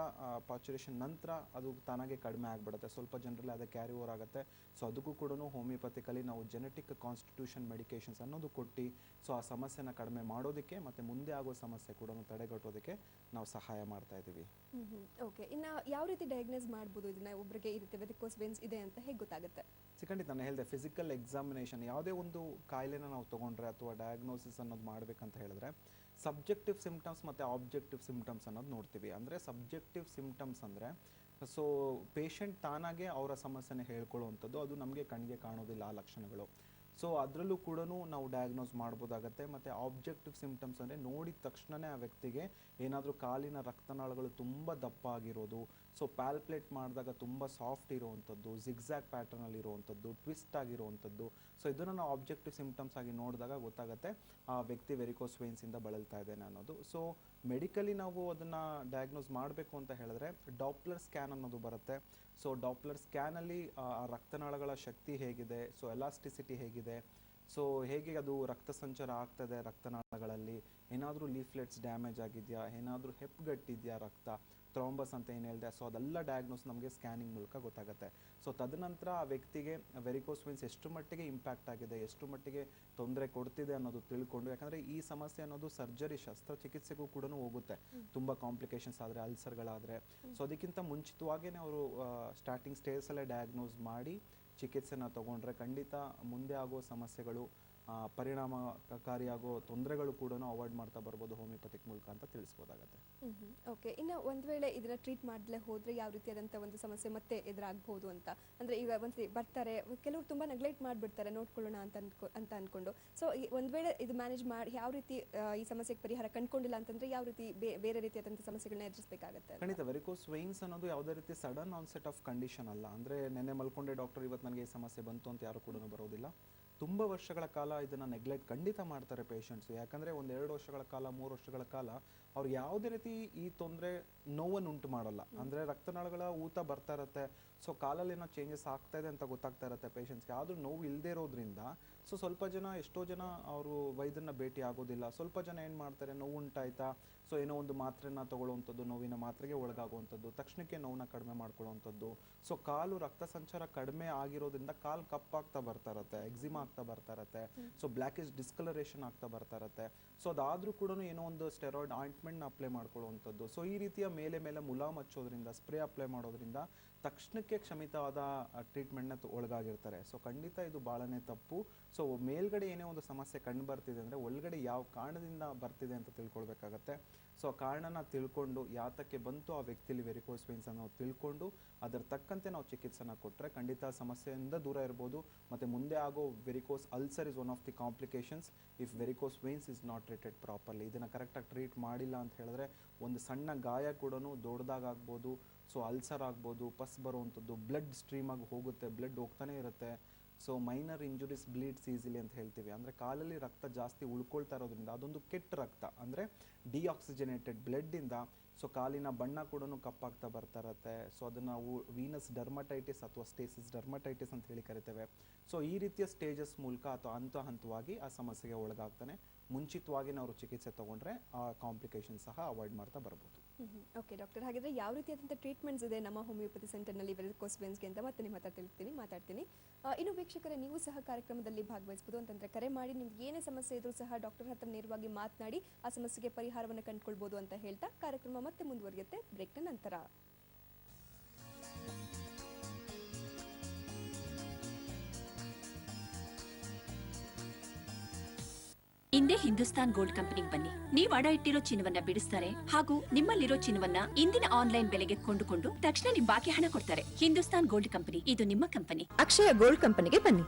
ಪಾಚುರೇಷನ್ ನಂತರ ಅದು ತಾನಾಗೆ ಕಡಿಮೆ ಆಗಿಬಿಡುತ್ತೆ. ಸ್ವಲ್ಪ ಜನರಲ್ಲಿ ಅದು ಕ್ಯಾರಿ ಓವರ್ ಆಗುತ್ತೆ. ಸೊ ಅದಕ್ಕೂ ಕೂಡ ಹೋಮಿಯೋಪತಿಕಲಿ ನಾವು ಜೆನೆಟಿಕ್ ಕಾನ್ಸ್ಟಿಟ್ಯೂಷನ್ ಮೆಡಿಕೇಶನ್ಸ್ ಅನ್ನೋದು ಕೊಟ್ಟು ಸೊ ಆ ಸಮಸ್ಯೆನ ಕಡಿಮೆ ಮಾಡೋದಕ್ಕೆ ಮತ್ತು ಮುಂದೆ ಆಗೋ ಸಮಸ್ಯೆ ಕೂಡ ತಡೆಗಟ್ಟೋದಕ್ಕೆ ನಾವು ಸಹಾಯ ಮಾಡ್ತಾ ಇದ್ದೀವಿ. ಓಕೆ, ಇನ್ನು ಯಾವ ರೀತಿ ಡಯಾಗ್ನೋಸ್ ಮಾಡ್ಬೋದು ಇದನ್ನ? ಒಬ್ಬರಿಗೆ ಈ ರೀತಿ ವೆರಿಕೋಸ್ ವೇನ್ಸ್ ಇದೆ ಅಂತ ಹೇಗೆ ಗೊತ್ತಾಗುತ್ತೆ? ಖಂಡಿತ ನಾನು ಹೇಳಿದೆ, ಫಿಸಿಕಲ್ ಎಕ್ಸಾಮಿನೇಷನ್ ಯಾವುದೇ ಒಂದು ಕಾಯಿಲೆನ ನಾವು ತೊಗೊಂಡ್ರೆ ಅಥವಾ ಡಯಾಗ್ನೋಸಿಸ್ ಅನ್ನೋದು ಮಾಡಬೇಕಂತ ಹೇಳಿದ್ರೆ ಸಬ್ಜೆಕ್ಟಿವ್ ಸಿಂಪ್ಟಮ್ಸ್ ಮತ್ತು ಆಬ್ಜೆಕ್ಟಿವ್ ಸಿಂಪ್ಟಮ್ಸ್ ಅನ್ನೋದು ನೋಡ್ತೀವಿ. ಅಂದರೆ ಸಬ್ಜೆಕ್ಟಿವ್ ಸಿಂಪ್ಟಮ್ಸ್ ಅಂದರೆ ಸೊ ಪೇಷಂಟ್ ತಾನಾಗೆ ಅವರ ಸಮಸ್ಯೆನ ಹೇಳ್ಕೊಳ್ಳುವಂಥದ್ದು, ಅದು ನಮಗೆ ಕಣ್ಣಿಗೆ ಕಾಣೋದಿಲ್ಲ ಆ ಲಕ್ಷಣಗಳು. ಸೊ ಅದರಲ್ಲೂ ಕೂಡ ನಾವು ಡಯಾಗ್ನೋಸ್ ಮಾಡ್ಬೋದಾಗತ್ತೆ. ಮತ್ತು ಆಬ್ಜೆಕ್ಟಿವ್ ಸಿಂಪ್ಟಮ್ಸ್ ಅಂದರೆ ನೋಡಿದ ತಕ್ಷಣವೇ ಆ ವ್ಯಕ್ತಿಗೆ ಏನಾದರೂ ಕಾಲಿನ ರಕ್ತನಾಳಗಳು ತುಂಬ ದಪ್ಪ ಆಗಿರೋದು, ಸೊ ಪ್ಯಾಲ್ಪ್ಲೇಟ್ ಮಾಡಿದಾಗ ತುಂಬ ಸಾಫ್ಟ್ ಇರುವಂಥದ್ದು, ಜಿಗ್ಜ್ಯಾಗ್ ಪ್ಯಾಟರ್ನಲ್ಲಿ ಇರುವಂಥದ್ದು, ಟ್ವಿಸ್ಟ್ ಆಗಿರುವಂಥದ್ದು. ಸೊ ಇದನ್ನು ನಾವು ಆಬ್ಜೆಕ್ಟಿವ್ ಸಿಂಪ್ಟಮ್ಸ್ ಆಗಿ ನೋಡಿದಾಗ ಗೊತ್ತಾಗುತ್ತೆ ಆ ವ್ಯಕ್ತಿ ವೆರಿಕೋಸ್ ವೇನ್ಸಿಂದ ಬಳಲ್ತಾ ಇದ್ದಾನೆ ಅನ್ನೋದು. ಸೊ ಮೆಡಿಕಲಿ ನಾವು ಅದನ್ನು ಡಯಾಗ್ನೋಸ್ ಮಾಡಬೇಕು ಅಂತ ಹೇಳಿದ್ರೆ ಡಾಪ್ಲರ್ ಸ್ಕ್ಯಾನ್ ಅನ್ನೋದು ಬರುತ್ತೆ. ಸೊ ಡಾಪ್ಲರ್ ಸ್ಕ್ಯಾನಲ್ಲಿ ಆ ರಕ್ತನಾಳಗಳ ಶಕ್ತಿ ಹೇಗಿದೆ, ಸೊ ಎಲಾಸ್ಟಿಸಿಟಿ ಹೇಗಿದೆ, ಸೊ ಹೇಗೆ ಅದು ರಕ್ತ ಸಂಚಾರ ಆಗ್ತದೆ ರಕ್ತನಾಳಗಳಲ್ಲಿ, ಏನಾದರೂ ಲೀಫ್ಲೆಟ್ಸ್ ಡ್ಯಾಮೇಜ್ ಆಗಿದೆಯಾ, ಏನಾದರೂ ಹೆಪ್ಪುಗಟ್ಟಿದೆಯಾ ರಕ್ತ, ಥ್ರೋಂಬಸ್ ಅಂತ ಏನು ಹೇಳಿದೆ, ಸೊ ಅದೆಲ್ಲ ಡಯಾಗ್ನೋಸ್ ನಮಗೆ ಸ್ಕ್ಯಾನಿಂಗ್ ಮೂಲಕ ಗೊತ್ತಾಗುತ್ತೆ. ಸೊ ತದನಂತರ ಆ ವ್ಯಕ್ತಿಗೆ ವೆರಿಕೋಸ್ ವೆನ್ಸ್ ಎಷ್ಟು ಮಟ್ಟಿಗೆ ಇಂಪ್ಯಾಕ್ಟ್ ಆಗಿದೆ, ಎಷ್ಟು ಮಟ್ಟಿಗೆ ತೊಂದರೆ ಕೊಡ್ತಿದೆ ಅನ್ನೋದು ತಿಳ್ಕೊಂಡು, ಯಾಕಂದರೆ ಈ ಸಮಸ್ಯೆ ಅನ್ನೋದು ಸರ್ಜರಿ ಶಸ್ತ್ರಚಿಕಿತ್ಸೆಗೂ ಕೂಡ ಹೋಗುತ್ತೆ ತುಂಬ ಕಾಂಪ್ಲಿಕೇಶನ್ಸ್ ಆದರೆ, ಅಲ್ಸರ್ಗಳಾದರೆ. ಸೊ ಅದಕ್ಕಿಂತ ಮುಂಚಿತವಾಗಿಯೇ ಅವರು ಸ್ಟಾರ್ಟಿಂಗ್ ಸ್ಟೇಜಲ್ಲೇ ಡಯಾಗ್ನೋಸ್ ಮಾಡಿ ಚಿಕಿತ್ಸೆನ ತಗೊಂಡ್ರೆ ಖಂಡಿತ ಮುಂದೆ ಆಗೋ ಸಮಸ್ಯೆಗಳು, ಪರಿಣಾಮಕಾರಿಯಾಗೋ ತೊಂದರೆಗಳು ಕೂಡ ಅವಾಯ್ಡ್ ಮಾಡ್ತಾ ಬರ್ಬೋದು ಹೋಮಿಯೋಪತಿಕ್ ಮೂಲಕ ಅಂತ ತಿಳಿಸ್ಬೋದಾಗತ್ತೆ. ಓಕೆ, ಇನ್ನು ಒಂದು ವೇಳೆ ಇದನ್ನ ಟ್ರೀಟ್ ಮಾಡಲೇ ಹೋದ್ರೆ ಯಾವ ರೀತಿಯಾದಂಥ ಒಂದು ಸಮಸ್ಯೆ ಮತ್ತೆ ಎದುರಾಗಬಹುದು ಅಂತ, ಅಂದ್ರೆ ಈಗ ಒಂದ್ಸತಿ ಬರ್ತಾರೆ, ಕೆಲವರು ತುಂಬಾ ನೆಗ್ಲೆಕ್ಟ್ ಮಾಡಿಬಿಡ್ತಾರೆ ನೋಡ್ಕೊಳ್ಳೋಣ ಅಂತ ಅನ್ಕೊಂಡು. ಸೊ ಒಂದು ವೇಳೆ ಇದು ಮ್ಯಾನೇಜ್ ಮಾಡಿ ಯಾವ ರೀತಿ ಈ ಸಮಸ್ಯೆಗೆ ಪರಿಹಾರ ಕಂಡುಕೊಂಡಿಲ್ಲ ಅಂತಂದ್ರೆ ಯಾವ ರೀತಿ ಬೇರೆ ರೀತಿಯಾದಂಥ ಸಮಸ್ಯೆಗಳನ್ನ ಎದುರಿಸಬೇಕಾಗತ್ತೆ? ಖಂಡಿತ ವೆರಿಕೋಸ್ ವೆಯಿನ್ಸ್ ಅನ್ನೋದು ಯಾವುದೇ ರೀತಿ ಸಡನ್ ಆನ್ಸೆಟ್ ಆಫ್ ಕಂಡೀಷನ್ ಅಲ್ಲ. ಅಂದರೆ ನೆನ್ನೆ ಮಲ್ಕೊಂಡೆ ಡಾಕ್ಟರ್ ಇವತ್ತು ನನಗೆ ಈ ಸಮಸ್ಯೆ ಬಂತು ಅಂತ ಯಾರು ಕೂಡ ಬರೋದಿಲ್ಲ. ತುಂಬ ವರ್ಷಗಳ ಕಾಲ ಇದನ್ನು ನೆಗ್ಲೆಕ್ಟ್ ಖಂಡಿತ ಮಾಡ್ತಾರೆ ಪೇಷಂಟ್ಸು. ಯಾಕಂದರೆ 1-2 ವರ್ಷಗಳ ಕಾಲ, 3 ವರ್ಷಗಳ ಕಾಲ ಅವ್ರು ಯಾವುದೇ ರೀತಿ ಈ ತೊಂದರೆ ನೋವನ್ನು ಉಂಟು ಮಾಡಲ್ಲ. ಅಂದರೆ ರಕ್ತನಾಳಗಳ ಊತ ಬರ್ತಾ ಇರುತ್ತೆ, ಸೊ ಕಾಲಲ್ಲಿ ಏನೋ ಚೇಂಜಸ್ ಆಗ್ತಾ ಇದೆ ಅಂತ ಗೊತ್ತಾಗ್ತಾ ಇರುತ್ತೆ ಪೇಷಂಟ್ಸ್ಗೆ. ಆದರೂ ನೋವು ಇಲ್ಲದೆ ಇರೋದ್ರಿಂದ ಸೊ ಸ್ವಲ್ಪ ಜನ, ಎಷ್ಟೋ ಜನ ಅವರು ವೈದ್ಯರನ್ನ ಭೇಟಿ ಆಗೋದಿಲ್ಲ. ಸ್ವಲ್ಪ ಜನ ಏನು ಮಾಡ್ತಾರೆ, ನೋವು ಉಂಟಾಯ್ತಾ, ಸೊ ಏನೋ ಒಂದು ಮಾತ್ರೆನ ತಗೊಳ್ಳುವಂಥದ್ದು, ನೋವಿನ ಮಾತ್ರೆಗೆ ಒಳಗಾಗುವಂಥದ್ದು, ತಕ್ಷಣಕ್ಕೆ ನೋವನ್ನ ಕಡಿಮೆ ಮಾಡ್ಕೊಳ್ಳುವಂಥದ್ದು. ಸೊ ಕಾಲು ರಕ್ತ ಸಂಚಾರ ಕಡಿಮೆ ಆಗಿರೋದ್ರಿಂದ ಕಾಲು ಕಪ್ಪಾಗ್ತಾ ಬರ್ತಾ ಇರುತ್ತೆ, ಎಕ್ಸಿಮಾ ಆಗ್ತಾ ಬರ್ತಾ ಇರುತ್ತೆ, ಸೊ ಬ್ಲ್ಯಾಕಿಶ್ ಡಿಸ್ಕಲರೇಷನ್ ಆಗ್ತಾ ಬರ್ತಾ ಇರುತ್ತೆ. ಸೊ ಅದಾದರೂ ಕೂಡ ಏನೋ ಒಂದು ಸ್ಟೆರಾಯ್ಡ್ ಆಯಿಂಟ್ಮೆಂಟ್ನ ಅಪ್ಲೈ ಮಾಡ್ಕೊಳ್ಳುವಂಥದ್ದು. ಸೊ ಈ ರೀತಿಯ ಮೇಲೆ ಮುಲಾಮ್ ಹಚ್ಚೋದ್ರಿಂದ, ಸ್ಪ್ರೇ ಅಪ್ಲೈ ಮಾಡೋದ್ರಿಂದ ತಕ್ಷಣಕ್ಕೆ ಕ್ಷಮಿತವಾದ ಟ್ರೀಟ್ಮೆಂಟ್ನ ಒಳಗಾಗಿರ್ತಾರೆ. ಸೊ ಖಂಡಿತ ಇದು ಭಾಳನೇ ತಪ್ಪು. ಸೊ ಮೇಲ್ಗಡೆ ಏನೇ ಒಂದು ಸಮಸ್ಯೆ ಕಂಡು ಬರ್ತಿದೆ ಅಂದರೆ ಒಳಗಡೆ ಯಾವ ಕಾರಣದಿಂದ ಬರ್ತಿದೆ ಅಂತ ತಿಳ್ಕೊಳ್ಬೇಕಾಗತ್ತೆ. ಸೊ ಆ ಕಾರಣನ ತಿಳ್ಕೊಂಡು ಯಾತಕ್ಕೆ ಬಂತು ಆ ವ್ಯಕ್ತಿಲಿ ವೆರಿಕೋಸ್ ವೆಯಿನ್ಸ್ ಅನ್ನೋ ತಿಳ್ಕೊಂಡು ಅದರ ತಕ್ಕಂತೆ ನಾವು ಚಿಕಿತ್ಸೆನ ಕೊಟ್ಟರೆ ಖಂಡಿತ ಸಮಸ್ಯೆಯಿಂದ ದೂರ ಇರ್ಬೋದು. ಮತ್ತು ಮುಂದೆ ಆಗೋ varicose ulcer is one of the complications if varicose veins is not treated properly. ಇದನ್ನು ಕರೆಕ್ಟಾಗಿ ಟ್ರೀಟ್ ಮಾಡಿಲ್ಲ ಅಂತ ಹೇಳಿದ್ರೆ ಒಂದು ಸಣ್ಣ ಗಾಯ ಕೂಡ ದೊಡ್ಡದಾಗ್ಬೋದು, ಸೊ ಅಲ್ಸರ್ ಆಗ್ಬೋದು, ಪಸ್ ಬರುವಂಥದ್ದು, ಬ್ಲಡ್ ಸ್ಟ್ರೀಮ್ ಆಗಿ ಹೋಗುತ್ತೆ, ಬ್ಲಡ್ ಹೋಗ್ತಾನೆ ಇರುತ್ತೆ. So minor injuries bleeds easily ಅಂತ ಹೇಳ್ತೀವಿ. ಅಂದರೆ ಕಾಲಲ್ಲಿ ರಕ್ತ ಜಾಸ್ತಿ ಉಳ್ಕೊಳ್ತಾ ಇರೋದ್ರಿಂದ ಅದೊಂದು ಕೆಟ್ಟ ರಕ್ತ, ಅಂದರೆ ಡಿಆಕ್ಸಿಜನೇಟೆಡ್ ಬ್ಲಡ್ಡಿಂದ ಸೊ ಕಾಲಿನ ಬಣ್ಣ ಕೂಡ ಕಪ್ಪಾಗ್ತಾ ಬರ್ತಾ ಇರುತ್ತೆ. ಸೊ ಅದನ್ನು ನಾವು ವೀನಸ್ ಡರ್ಮಟೈಟಿಸ್ ಅಥವಾ ಸ್ಟೇಸಿಸ್ ಡರ್ಮಟೈಟಿಸ್ ಅಂತ ಹೇಳಿ ಕರಿತೇವೆ. ಸೊ ಈ ರೀತಿಯ ಸ್ಟೇಜಸ್ ಮೂಲಕ ಅಥವಾ ಹಂತವಾಗಿ ಆ ಸಮಸ್ಯೆಗೆ ಒಳಗಾಗ್ತಾನೆ. ಮುಂಚಿತವಾಗಿ ನಾವು ಚಿಕಿತ್ಸೆ ತಗೊಂಡ್ರೆ ಆ ಕಾಂಪ್ಲಿಕೇಶನ್ ಸಹ ಅವಾಯ್ಡ್ ಮಾಡ್ತಾ ಬರ್ಬೋದು. ಓಕೆ ಡಾಕ್ಟರ್, ಹಾಗಿದ್ರೆ ಯಾವ ರೀತಿಯಾದಂಥ ಟ್ರೀಟ್ಮೆಂಟ್ಸ್ ಇದೆ ನಮ್ಮ ಹೋಮಿಯೋಪತಿ ಸೆಂಟರ್ನಲ್ಲಿ ವೆರಿಕೋಸ್ ವೆಯಿನ್ಸ್ಗೆ ಅಂತ ಮತ್ತೆ ನಿಮ್ಮ ಹತ್ರ ಮಾತಾಡ್ತೀನಿ. ಇನ್ನು ವೀಕ್ಷಕರೇ, ನೀವು ಸಹ ಕಾರ್ಯಕ್ರಮದಲ್ಲಿ ಭಾಗವಹಿಸಬಹುದು. ಅಂತಂದ್ರೆ ಕರೆ ಮಾಡಿ ನಿಮ್ಗೆ ಏನೇ ಸಮಸ್ಯೆ ಇದ್ರೂ ಸಹ ಡಾಕ್ಟರ್ ಹತ್ರ ನೇರವಾಗಿ ಮಾತನಾಡಿ ಆ ಸಮಸ್ಯೆಗೆ ಪರಿಹಾರವನ್ನು ಕಂಡುಕೊಳ್ಬಹುದು ಅಂತ ಹೇಳ್ತಾ ಕಾರ್ಯಕ್ರಮ ಮತ್ತೆ ಮುಂದುವರಿಯುತ್ತೆ ಬ್ರೇಕ್ನ ನಂತರ. ಇಂದೇ ಹಿಂದೂಸ್ತಾನ್ ಗೋಲ್ಡ್ ಕಂಪನಿಗೆ ಬನ್ನಿ. ನೀವು ಅಡ ಇಟ್ಟಿರೋ ಚಿನ್ನವನ್ನ ಬಿಡಿಸ್ತಾರೆ ಹಾಗೂ ನಿಮ್ಮಲ್ಲಿರೋ ಚಿನ್ನವನ್ನ ಇಂದಿನ ಆನ್ಲೈನ್ ಬೆಲೆಗೆ ಕೊಂಡುಕೊಂಡು ತಕ್ಷಣ ನಿಮ್ ಬಾಕಿ ಹಣ ಕೊಡ್ತಾರೆ. ಹಿಂದೂಸ್ತಾನ್ ಗೋಲ್ಡ್ ಕಂಪನಿ, ಇದು ನಿಮ್ಮ ಕಂಪನಿ. ಅಕ್ಷಯ ಗೋಲ್ಡ್ ಕಂಪನಿಗೆ ಬನ್ನಿ.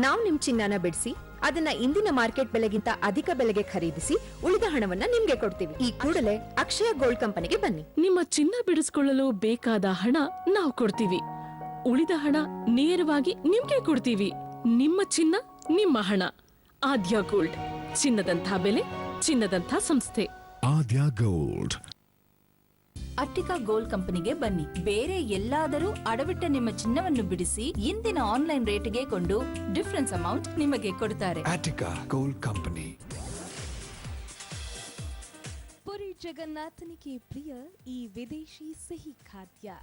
ನಾವು ನಿಮ್ ಚಿನ್ನನ ಬಿಡಿಸಿ ಅದನ್ನ ಇಂದಿನ ಮಾರ್ಕೆಟ್ ಬೆಲೆಗಿಂತ ಅಧಿಕ ಬೆಲೆಗೆ ಖರೀದಿಸಿ ಉಳಿದ ಹಣವನ್ನ ನಿಮ್ಗೆ ಕೊಡ್ತೀವಿ. ಈ ಕೂಡಲೇ ಅಕ್ಷಯ ಗೋಲ್ಡ್ ಕಂಪನಿಗೆ ಬನ್ನಿ. ನಿಮ್ಮ ಚಿನ್ನ ಬಿಡಿಸ್ಕೊಳ್ಳಲು ಬೇಕಾದ ಹಣ ನಾವು ಕೊಡ್ತೀವಿ, ಉಳಿದ ಹಣ ನೇರವಾಗಿ ನಿಮ್ಗೆ ಕೊಡ್ತೀವಿ. ನಿಮ್ಮ ಚಿನ್ನ, ನಿಮ್ಮ ಹಣ. ಆದ್ಯ ಗೋಲ್ಡ್, ಚಿನ್ನದಂಥ ಬೆಲೆ, ಚಿನ್ನದಂಥ ಸಂಸ್ಥೆ. ಆದ್ಯ ಗೋಲ್ಡ್. ಅಟ್ಟಿಕಾ ಗೋಲ್ಡ್ ಕಂಪನಿಗೆ ಬನ್ನಿ. ಬೇರೆ ಎಲ್ಲಾದರೂ ಅಡವಿಟ್ಟ ನಿಮ್ಮ ಚಿನ್ನವನ್ನು ಬಿಡಿಸಿ ಇಂದಿನ ಆನ್ಲೈನ್ ರೇಟ್ಗೆ ಕೊಂಡು ಡಿಫರೆನ್ಸ್ ಅಮೌಂಟ್ ನಿಮಗೆ ಕೊಡುತ್ತಾರೆ. Attica Gold Company. ಪುರಿ ಜಗನ್ನಾಥನಿಗೆ ಪ್ರಿಯ ಈ ವಿದೇಶಿ ಸಿಹಿ ಖಾದ್ಯ.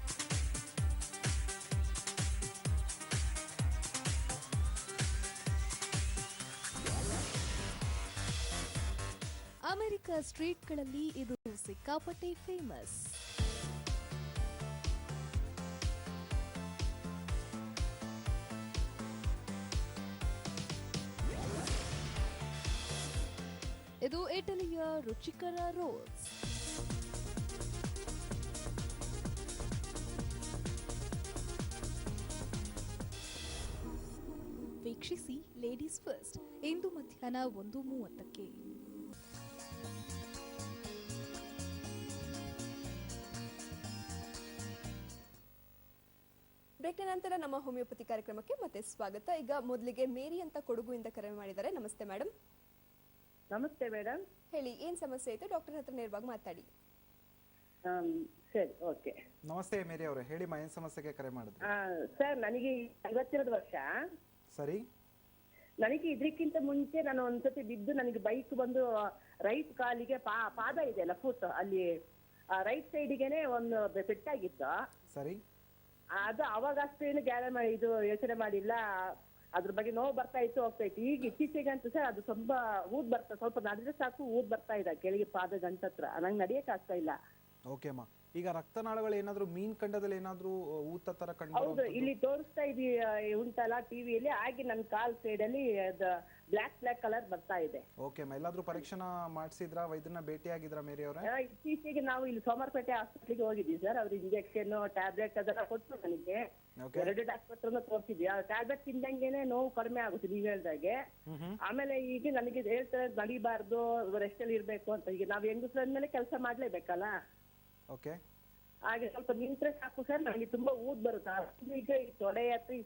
ಅಮೆರಿಕ ಸ್ಟ್ರೀಟ್ಗಳಲ್ಲಿ ಇದು ಸಿಕ್ಕಾಪಟ್ಟೆ ಫೇಮಸ್. ಇದು ಇಟಲಿಯ ರುಚಿಕರ ರೋಲ್ಸ್. ವೀಕ್ಷಿಸಿ ಲೇಡೀಸ್ ಫಸ್ಟ್ ಇಂದು ಮಧ್ಯಾಹ್ನ 1:30ಕ್ಕೆ. ಬ್ರೇಕ್ನ ನಂತರ ನಮ್ಮ ಹೋಮಿಯೋಪತಿ ಕಾರ್ಯಕ್ರಮಕ್ಕೆ ಮತ್ತೆ ಸ್ವಾಗತ. ಈಗ ಮೊದಲಿಗೆ ಮೇರಿ ಅಂತ ಕೊಡಗುವಿಂದ ಕರೆ ಮಾಡಿದ್ದಾರೆ. ನಮಸ್ತೆ ಮೇಡಮ್. ನಮಸ್ತೆ ಮೇಡಮ್. ಹೇಳಿ, ಏನ್ ಸಮಸ್ಯೆ ಐತೆ? ಡಾಕ್ಟರ್ ಹತ್ರ ನೇರವಾಗಿ ಮಾತಾಡಿ. ಸರಿ, ಓಕೆ. ನಮಸ್ತೆ ಮೇರಿ ಅವರೇ, ಹೇಳಿ ಏನು ಸಮಸ್ಯೆಗೆ ಕರೆ ಮಾಡಿದ್ರಿ? ಸರ್, ನನಗೆ 52 ವರ್ಷ. ಸರಿ. ನನಗೆ ಇದಕ್ಕಿಂತ ಮುಂಚೆ ನಾನು ಒಂದ್ಸತಿ ಬಿದ್ದು ನನಗೆ ಬೈಕ್ ಬಂದು ರೈಟ್ ಕಾಲಿಗೆ ಪಾದ ಇದೆಯಲ್ಲ ಫುಟ್ ಅಲ್ಲಿ ರೈಟ್ ಸೈಡಿಗೆನೆ ಒಂದು ಪೆಟ್ಟಾಗಿತ್ತು. ಸರಿ. ಅದು ಅವಾಗ ಅಷ್ಟೇನು ಇದು ಯೋಚನೆ ಮಾಡಿಲ್ಲ, ಅದ್ರ ಬಗ್ಗೆ ನೋವು ಬರ್ತಾ ಇತ್ತು ಹೋಗ್ತಾ ಇತ್ತು. ಈಗ ಇತ್ತೀಚೆಗೆ ಅಂತ ಸರ್ ಅದು ಸ್ವಲ್ಪ ನಡೆದ್ರೆ ಸಾಕು ಬರ್ತಾ ಇದೆ ಕೆಳಗೆ ಪಾದ ಗಂಟತ್ರ, ನಂಗೆ ನಡೆಯಕ್ ಆಗ್ತಾ ಇಲ್ಲ. ಓಕೆ ಅಮ್ಮ, ಈಗ ರಕ್ತನಾಳಗಳು ಏನಾದ್ರು ಮೀನ್ ಕಂಡದಲ್ಲಿ ಏನಾದ್ರು ಊತ ತರ ಹೌದು, ಇಲ್ಲಿ ತೋರಿಸ್ತಾ ಉಂಟಲ್ಲ ಟಿವಿಯಲ್ಲಿ, ಹಾಗೆ ನನ್ನ ಕಾಲ್ ಸೈಡ್ ಅಲ್ಲಿ ಬ್ಲಾಕ್ ಕಲರ್ ಬರ್ತಾ ಇದೆ. ಓಕೆ ಅಮ್ಮ, ಎಲ್ಲಾದ್ರೂ ಪರೀಕ್ಷೆನ ಮಾಡಿಸಿದ್ರಾ, ವೈದ್ಯರನ್ನ ಭೇಟಿ ಆಗಿದ್ರಾ ಮೇರಿ ಅವರೇ? ಇತ್ತೀಚೆಗೆ ನಾವು ಇಲ್ಲಿ ಸೋಮವಾರಪೇಟೆ ಹಾಸ್ಪಿಟ್ಲಿಗೆ ಹೋಗಿದ್ವಿ ಸರ್. ಅವ್ರು ಇಂಜೆಕ್ಷನ್ ಟ್ಯಾಬ್ಲೆಟ್ ಅದೆಲ್ಲ ಕೊಟ್ಟು ನನಗೆ 2 ಡಾಕ್ಟರ್ ತೋರಿಸಿದ್ವಿ. ಆ ಟ್ಯಾಬ್ಲೆಟ್ ತಿಂದಂಗೆನೆ ನೋವು ಕಡಿಮೆ ಆಗುತ್ತೆ ನೀವ್ ಹೇಳ್ದಾಗೆ. ಆಮೇಲೆ ಈಗ ನನಗೆ ಹೇಳ್ತಾರೆ ನಡಿಬಾರ್ದು, ರೆಸ್ಟ್ ಅಲ್ಲಿ ಇರ್ಬೇಕು ಅಂತ. ಈಗ ನಾವ್ ಹೆಂಗಸ್ರ ಮೇಲೆ ಕೆಲಸ ಮಾಡ್ಲೇಬೇಕಲ್ಲ, ಓಕೆ, ಹಾಗೆ ಸ್ವಲ್ಪ ನಿಂತ್ರೆ ಸಾಕು ಸರ್. ನನಗೆ ತುಂಬಾ ಊದ್ ಬರುತ್ತೆ. ಈಗ ಈ ತೊಡೆ ಹತ್ರ ಈ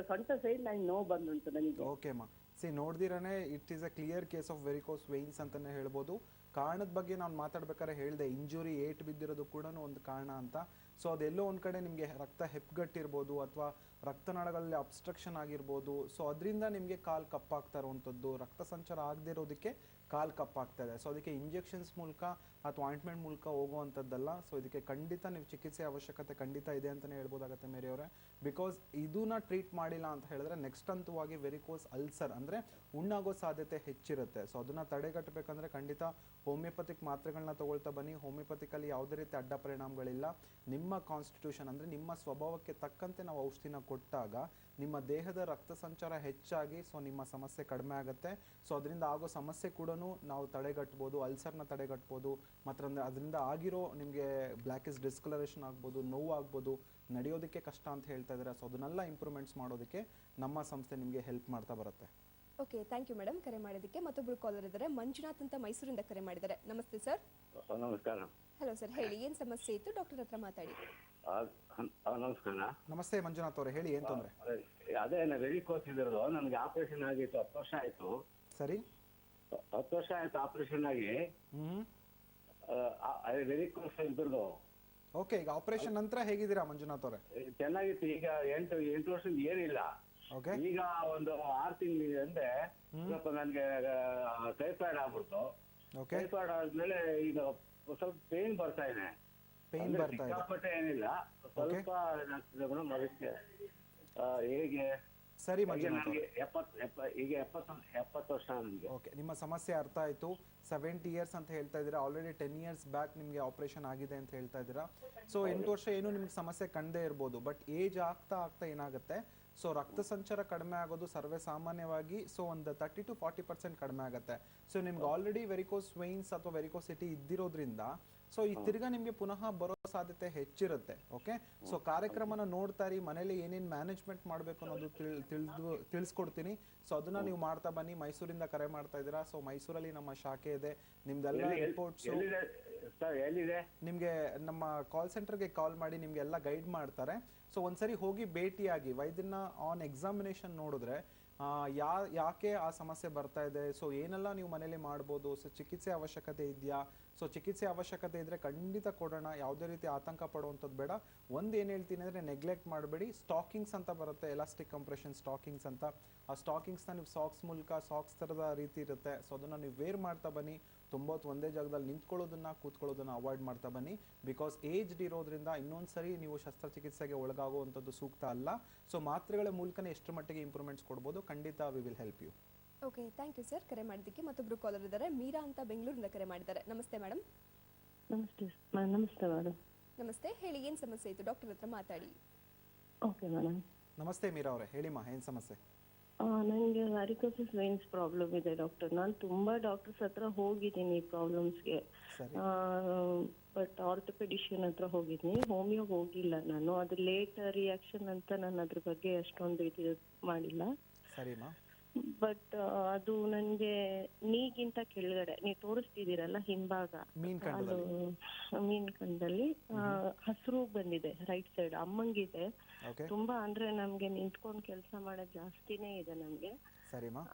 ಸೊಂಟ ಸೈಡ್ ನನಗೆ ನೋವು ಬಂದುಂಟು ನನಗೆ. ಓಕೆ ಅಮ್ಮ, ನೋಡ್ದಿರಾನೆ it is a clear case of varicose veins ಅಂತಾನೆ ಹೇಳ್ಬೋದು. ಕಾರಣದ ಬಗ್ಗೆ ನಾನು ಮಾತಾಡ್ಬೇಕಾದ್ರೆ ಹೇಳಿದೆ, ಇಂಜುರಿ ಏಟ್ ಬಿದ್ದಿರೋದು ಕೂಡ ಒಂದು ಕಾರಣ ಅಂತ. ಸೊ ಅದೆಲ್ಲೋ ಒಂದು ಕಡೆ ನಿಮಗೆ ರಕ್ತ ಹೆಪ್ಪುಗಟ್ಟಿರ್ಬೋದು ಅಥವಾ ರಕ್ತನಾಳಗಳಲ್ಲಿ ಅಬ್ಸ್ಟ್ರಕ್ಷನ್ ಆಗಿರ್ಬೋದು. ಸೊ ಅದರಿಂದ ನಿಮಗೆ ಕಾಲು ಕಪ್ಪಾಗ್ತಾ ಇರುವಂಥದ್ದು, ರಕ್ತ ಸಂಚಾರ ಆಗದೆ ಇರೋದಕ್ಕೆ ಕಾಲು ಕಪ್ಪಾಗ್ತಾ ಇದೆ. ಸೊ ಅದಕ್ಕೆ ಇಂಜೆಕ್ಷನ್ಸ್ ಮೂಲಕ ಅಥವಾ ಆಯಿಂಟ್ಮೆಂಟ್ ಮೂಲಕ ಹೋಗುವಂಥದ್ದಲ್ಲ. ಸೊ ಇದಕ್ಕೆ ಖಂಡಿತ ನೀವು ಚಿಕಿತ್ಸೆ ಅವಶ್ಯಕತೆ ಖಂಡಿತ ಇದೆ ಅಂತಲೇ ಹೇಳ್ಬೋದಾಗತ್ತೆ ಮೇರಿ ಅವರೇ. ಬಿಕಾಸ್ ಇದನ್ನ ಟ್ರೀಟ್ ಮಾಡಿಲ್ಲ ಅಂತ ಹೇಳಿದ್ರೆ ನೆಕ್ಸ್ಟ್ ಹಂತವಾಗಿ ವೆರಿಕೋಸ್ ಅಲ್ಸರ್ ಅಂದರೆ ಉಣ್ಣಾಗೋ ಸಾಧ್ಯತೆ ಹೆಚ್ಚಿರುತ್ತೆ. ಸೊ ಅದನ್ನು ತಡೆಗಟ್ಟಬೇಕಂದ್ರೆ ಖಂಡಿತ ಹೋಮಿಯೋಪತಿಕ್ ಮಾತ್ರೆಗಳನ್ನ ತಗೊಳ್ತಾ ಬನ್ನಿ. ಹೋಮಿಯೋಪತಿಕಲ್ಲಿ ಯಾವುದೇ ರೀತಿ ಅಡ್ಡ ಪರಿಣಾಮಗಳಿಲ್ಲ. ನಿಮ್ಮ ಕಾನ್ಸ್ಟಿಟ್ಯೂಷನ್ ಅಂದರೆ ನಿಮ್ಮ ಸ್ವಭಾವಕ್ಕೆ ತಕ್ಕಂತೆ ನಾವು ಔಷಧಿನ ಕೊಟ್ಟಾಗ ನಿಮ್ಮ ದೇಹದ ರಕ್ತ ಸಂಚಾರ ಹೆಚ್ಚಾಗಿ ಸೊ ನಿಮ್ಮ ಸಮಸ್ಯೆ ಕಡಿಮೆ ಆಗುತ್ತೆ. ಸೊ ಅದರಿಂದ ಆಗೋ ಸಮಸ್ಯೆ ಕೂಡ ನಾವು ತಡೆಗಟ್ಬೋದು, ಅಲ್ಸರ್ನ ತಡೆಗಟ್ಬೋದು. ಮತ್ತು ಅದರಿಂದ ಆಗಿರೋ ನಿಮಗೆ ಬ್ಲ್ಯಾಕಿಸ್ ಡಿಸ್ಕಲರೇಷನ್ ಆಗ್ಬೋದು, ನೋವು ಆಗ್ಬೋದು, ನಡೆಯೋದಕ್ಕೆ ಕಷ್ಟ ಅಂತ ಹೇಳ್ತಾ ಇದ್ದಾರೆ. ಸೊ ಅದನ್ನೆಲ್ಲ ಇಂಪ್ರೂವ್ಮೆಂಟ್ಸ್ ಮಾಡೋದಕ್ಕೆ ನಮ್ಮ ಸಂಸ್ಥೆ ನಿಮಗೆ ಹೆಲ್ಪ್ ಮಾಡ್ತಾ ಬರುತ್ತೆ. ಓಕೆ, ಥ್ಯಾಂಕ್ ಯು ಮೇಡಮ್ ಕರೆ ಮಾಡೋದಕ್ಕೆ. ಮತ್ತೊಬ್ರು ಕಾಲರ್ ಇದ್ದಾರೆ, ಮಂಜುನಾಥ್ ಅಂತ ಮೈಸೂರಿಂದ ಕರೆ ಮಾಡಿದ್ದಾರೆ. ನಮಸ್ತೆ ಸರ್. ನಮಸ್ಕಾರ. ಹಲೋ ಸರ್, ಹೇಳಿ ಏನು ಸಮಸ್ಯೆ ಇತ್ತು, ಡಾಕ್ಟರ್ ಹತ್ರ ಮಾತಾಡಿ. ನಮಸ್ಕಾರ. ನಮಸ್ತೆ ಮಂಜುನಾಥ್ ಅವರೇ, ಹೇಳಿ ಏನು ತೊಂದರೆ? ಅದೇ ವೆರಿಕೋಸ್ ಇದ್ರದ್ದು ನನಗೆ ಆಪರೇಷನ್ ಆಗಿತ್ತು, 10 ವರ್ಷ ಆಯ್ತು. ಸರಿ, 10 ವರ್ಷ ಆಯ್ತು ಆಪರೇಷನ್ ಆಗಿ. ವೆರಿಕೋಸ್ ಇದ್ರದ್ದು. ಓಕೆ, ಈಗ ಆಪರೇಷನ್ ನಂತರ ಹೇಗಿದ್ದೀರಾ ಮಂಜುನಾಥ್ ಅವರೇ? ಚೆನ್ನಾಗಿತ್ತು. ಈಗ 8 ವರ್ಷದಿಂದ ಏನಿಲ್ಲ. ಈಗ ಒಂದು 6 ತಿಂಗಳಿಂದ ಸ್ವಲ್ಪ ನನಗೆ ಟೈಫಾಯ್ಡ್ ಆಗ್ಬಿಡ್ತು. ಟೈಫಾಯ್ಡ್ ಆದ್ಮೇಲೆ ಈಗ ಸ್ವಲ್ಪ ಪೇನ್ ಬರ್ತಾ ಇದೆ. ಸಿಕ್ಕಾಪಟ್ಟೆ ಏನಿಲ್ಲ, ಸ್ವಲ್ಪ ಅದಕ್ಕೆ ಹೇಗೆ ಸರಿ ಮಂಜುನಾಥ್ ಅವರೇ, ಈಗ 70 ವರ್ಷ ನನಗೆ. ಓಕೆ, ನಿಮ್ಮ ಸಮಸ್ಯೆ ಅರ್ಥ ಆಯ್ತು. 70 ಇಯರ್ಸ್ ಅಂತ ಹೇಳ್ತಾ ಇದ್ದೀರಾ, ಆಲ್ರೆಡಿ 10 ಇಯರ್ಸ್ ಬ್ಯಾಕ್ ನಿಮಗೆ ಆಪರೇಷನ್ ಆಗಿದೆ ಅಂತ ಹೇಳ್ತಾ ಇದ್ದೀರಾ. ಸೊ 8 ವರ್ಷ ಏನು ನಿಮ್ಗೆ ಸಮಸ್ಯೆ ಕಂಡೇ ಇರ್ಬೋದು. ಬಟ್ ಏಜ್ ಆಗ್ತಾ ಏನಾಗುತ್ತೆ, ಸೊ ರಕ್ತ ಸಂಚಾರ ಕಡಿಮೆ ಆಗೋದು ಸರ್ವೇ ಸಾಮಾನ್ಯವಾಗಿ ಸೊ ಒಂದು 30 to 40% ಕಡಿಮೆ ಆಗುತ್ತೆ. ಸೊ ನಿಮ್ಗೆ ಆಲ್ರೆಡಿ ವೆರಿಕೋಸ್ ವೆಯಿನ್ಸ್ ಅಥವಾ ವೆರಿಕೋಸಿಟಿ ಇದ್ದಿರೋದ್ರಿಂದ ಸೊ ಈ ತಿರ್ಗಾ ನಿಮಗೆ ಪುನಃ ಬರೋ ಸಾಧ್ಯತೆ ಹೆಚ್ಚಿರುತ್ತೆ. ಓಕೆ, ಸೊ ಕಾರ್ಯಕ್ರಮನ ನೋಡ್ತಾ ಇರಿ, ಮನೇಲಿ ಏನೇನು ಮ್ಯಾನೇಜ್ಮೆಂಟ್ ಮಾಡಬೇಕು ಅನ್ನೋದು ತಿಳಿಸ್ಕೊಡ್ತೀನಿ. ಸೊ ಅದನ್ನ ನೀವು ಮಾಡ್ತಾ ಬನ್ನಿ. ಮೈಸೂರಿಂದ ಕರೆ ಮಾಡ್ತಾ ಇದ್ದೀರಾ, ಸೊ ಮೈಸೂರಲ್ಲಿ ನಮ್ಮ ಶಾಖೆ ಇದೆ. ನಿಮ್ದೆಲ್ಲ ರಿಪೋರ್ಟ್ಸ್ ನಿಮ್ಗೆ ನಮ್ಮ ಕಾಲ್ ಸೆಂಟರ್ಗೆ ಕಾಲ್ ಮಾಡಿ ನಿಮ್ಗೆ ಎಲ್ಲ ಗೈಡ್ ಮಾಡ್ತಾರೆ. ಸೊ ಒಂದ್ಸರಿ ಹೋಗಿ ಭೇಟಿಯಾಗಿ ವೈದ್ಯನ ಆನ್ ಎಕ್ಸಾಮಿನೇಷನ್ ನೋಡಿದ್ರೆ ಯಾಕೆ ಆ ಸಮಸ್ಯೆ ಬರ್ತಾ ಇದೆ, ಸೊ ಏನೆಲ್ಲ ನೀವು ಮನೇಲಿ ಮಾಡ್ಬೋದು, ಸೊ ಚಿಕಿತ್ಸೆ ಅವಶ್ಯಕತೆ ಇದೆಯಾ, ಸೊ ಚಿಕಿತ್ಸೆ ಅವಶ್ಯಕತೆ ಇದ್ರೆ ಖಂಡಿತ ಕೊಡೋಣ. ಯಾವುದೇ ರೀತಿ ಆತಂಕ ಪಡುವಂಥದ್ದು ಬೇಡ. ಒಂದು ಏನು ಹೇಳ್ತೀನಿ ಅಂದರೆ ನೆಗ್ಲೆಕ್ಟ್ ಮಾಡಬೇಡಿ. ಸ್ಟಾಕಿಂಗ್ಸ್ ಅಂತ ಬರುತ್ತೆ, ಎಲಾಸ್ಟಿಕ್ ಕಂಪ್ರೆಷನ್ ಸ್ಟಾಕಿಂಗ್ಸ್ ಅಂತ. ಆ ಸ್ಟಾಕಿಂಗ್ಸ್ನ ನೀವು ಸಾಕ್ಸ್ ಮೂಲಕ, ಸಾಕ್ಸ್ ಥರದ ರೀತಿ ಇರುತ್ತೆ, ಸೊ ಅದನ್ನು ನೀವು ವೇರ್ ಮಾಡ್ತಾ ಬನ್ನಿ. ಒಂದೇ ಜಾಗದಲ್ಲಿ ನಿಂತ್ಕೊಳ್ಳೋದನ್ನ ಕೂತ್ಕೊಳ್ಳೋದನ್ನ ಅವಾಯ್ಡ್ ಮಾಡ್ತಾ ಬನ್ನಿ. ಬಿಕಾಸ್ ಏಜ್ಡ್ ಇರೋದ್ರಿಂದ ಇನ್ನೊಂದ್ಸರಿ ನೀವು ಶಸ್ತ್ರಚಿಕಿತ್ಸೆಗೆ ಒಳಗಾಗುವಂಥದ್ದು ಸೂಕ್ತ ಅಲ್ಲ. ಸೊ ಮಾತ್ರೆಗಳ ಮೂಲಕನೇ ಎಷ್ಟು ಮಟ್ಟಿಗೆ ಇಂಪ್ರೂವ್ಮೆಂಟ್ಸ್ ಕೊಡ್ಬೋದು, ಖಂಡಿತ we will help you. Okay, thank you sir ಕರೆ ಮಾಡಿದ್ದಕ್ಕೆ. ಮತ್ತೊಬ್ರು ಕಾಲರ್ ಇದ್ದಾರೆ, ಮೀರಾ ಅಂತ ಬೆಂಗಳೂರಿಂದ ಕರೆ ಮಾಡಿದ್ದಾರೆ. ನಮಸ್ತೆ ಮೇಡಮ್. ನಮಸ್ತೆ ಮೇಡಮ್. ನಮಸ್ತೆ, ಹೇಳಿ ಏನು ಸಮಸ್ಯೆ ಇತ್ತು, ಡಾಕ್ಟರ್ ಹತ್ರ ಮಾತಾಡಿ. Okay madam. ನಮಸ್ತೆ ಮೀರಾ ಅವರೇ, ಹೇಳಿಮ್ಮ ಏನು ಸಮಸ್ಯೆ? ನನಗೆ ವ್ಯಾರಿಕೋಸಿಸ್ ವೇನ್ಸ್ ಪ್ರಾಬ್ಲಮ್ ಇದೆ ಡಾಕ್ಟರ್. ನಾನು ತುಂಬಾ ಡಾಕ್ಟರ್ಸ್ ಹತ್ರ ಹೋಗಿದ್ದೀನಿ ಈ ಪ್ರಾಬ್ಲಮ್ಸ್ಗೆ. ಬಟ್ ಆರ್ಥೋಪೆಡಿಷಿಯನ್ ಹತ್ರ ಹೋಗಿದ್ದೀನಿ, ಹೋಮಿಯೋಗೆ ಹೋಗಿಲ್ಲ ನಾನು. ಅದು ಲೇಟ್ ರಿಯಾಕ್ಷನ್ ಅಂತ ನಾನು ಅದ್ರ ಬಗ್ಗೆ ಅಷ್ಟೊಂದು ಇದು ಮಾಡಿಲ್ಲ. ಸರಿಮಾ. ಬಟ್ ಅದು ನನಗೆ ನೀಗಿಂತ ಕೆಳಗಡೆ ನೀವು ತೋರಿಸ್ತಿದ್ದೀರಲ್ಲ ಹಿಂಭಾಗ ಮೀನ್ ಕಂಡಲ್ಲಿ ಹಸಿರು ಬಂದಿದೆ ರೈಟ್ ಸೈಡ್. ಅಮ್ಮಂಗಿದೆ ತುಂಬಾ, ಅಂದ್ರೆ ನಮ್ಗೆ ನಿಂತ್ಕೊಂಡ್ ಕೆಲಸ ಮಾಡೋದ್ ಜಾಸ್ತಿನೇ ಇದೆ ನಮ್ಗೆ.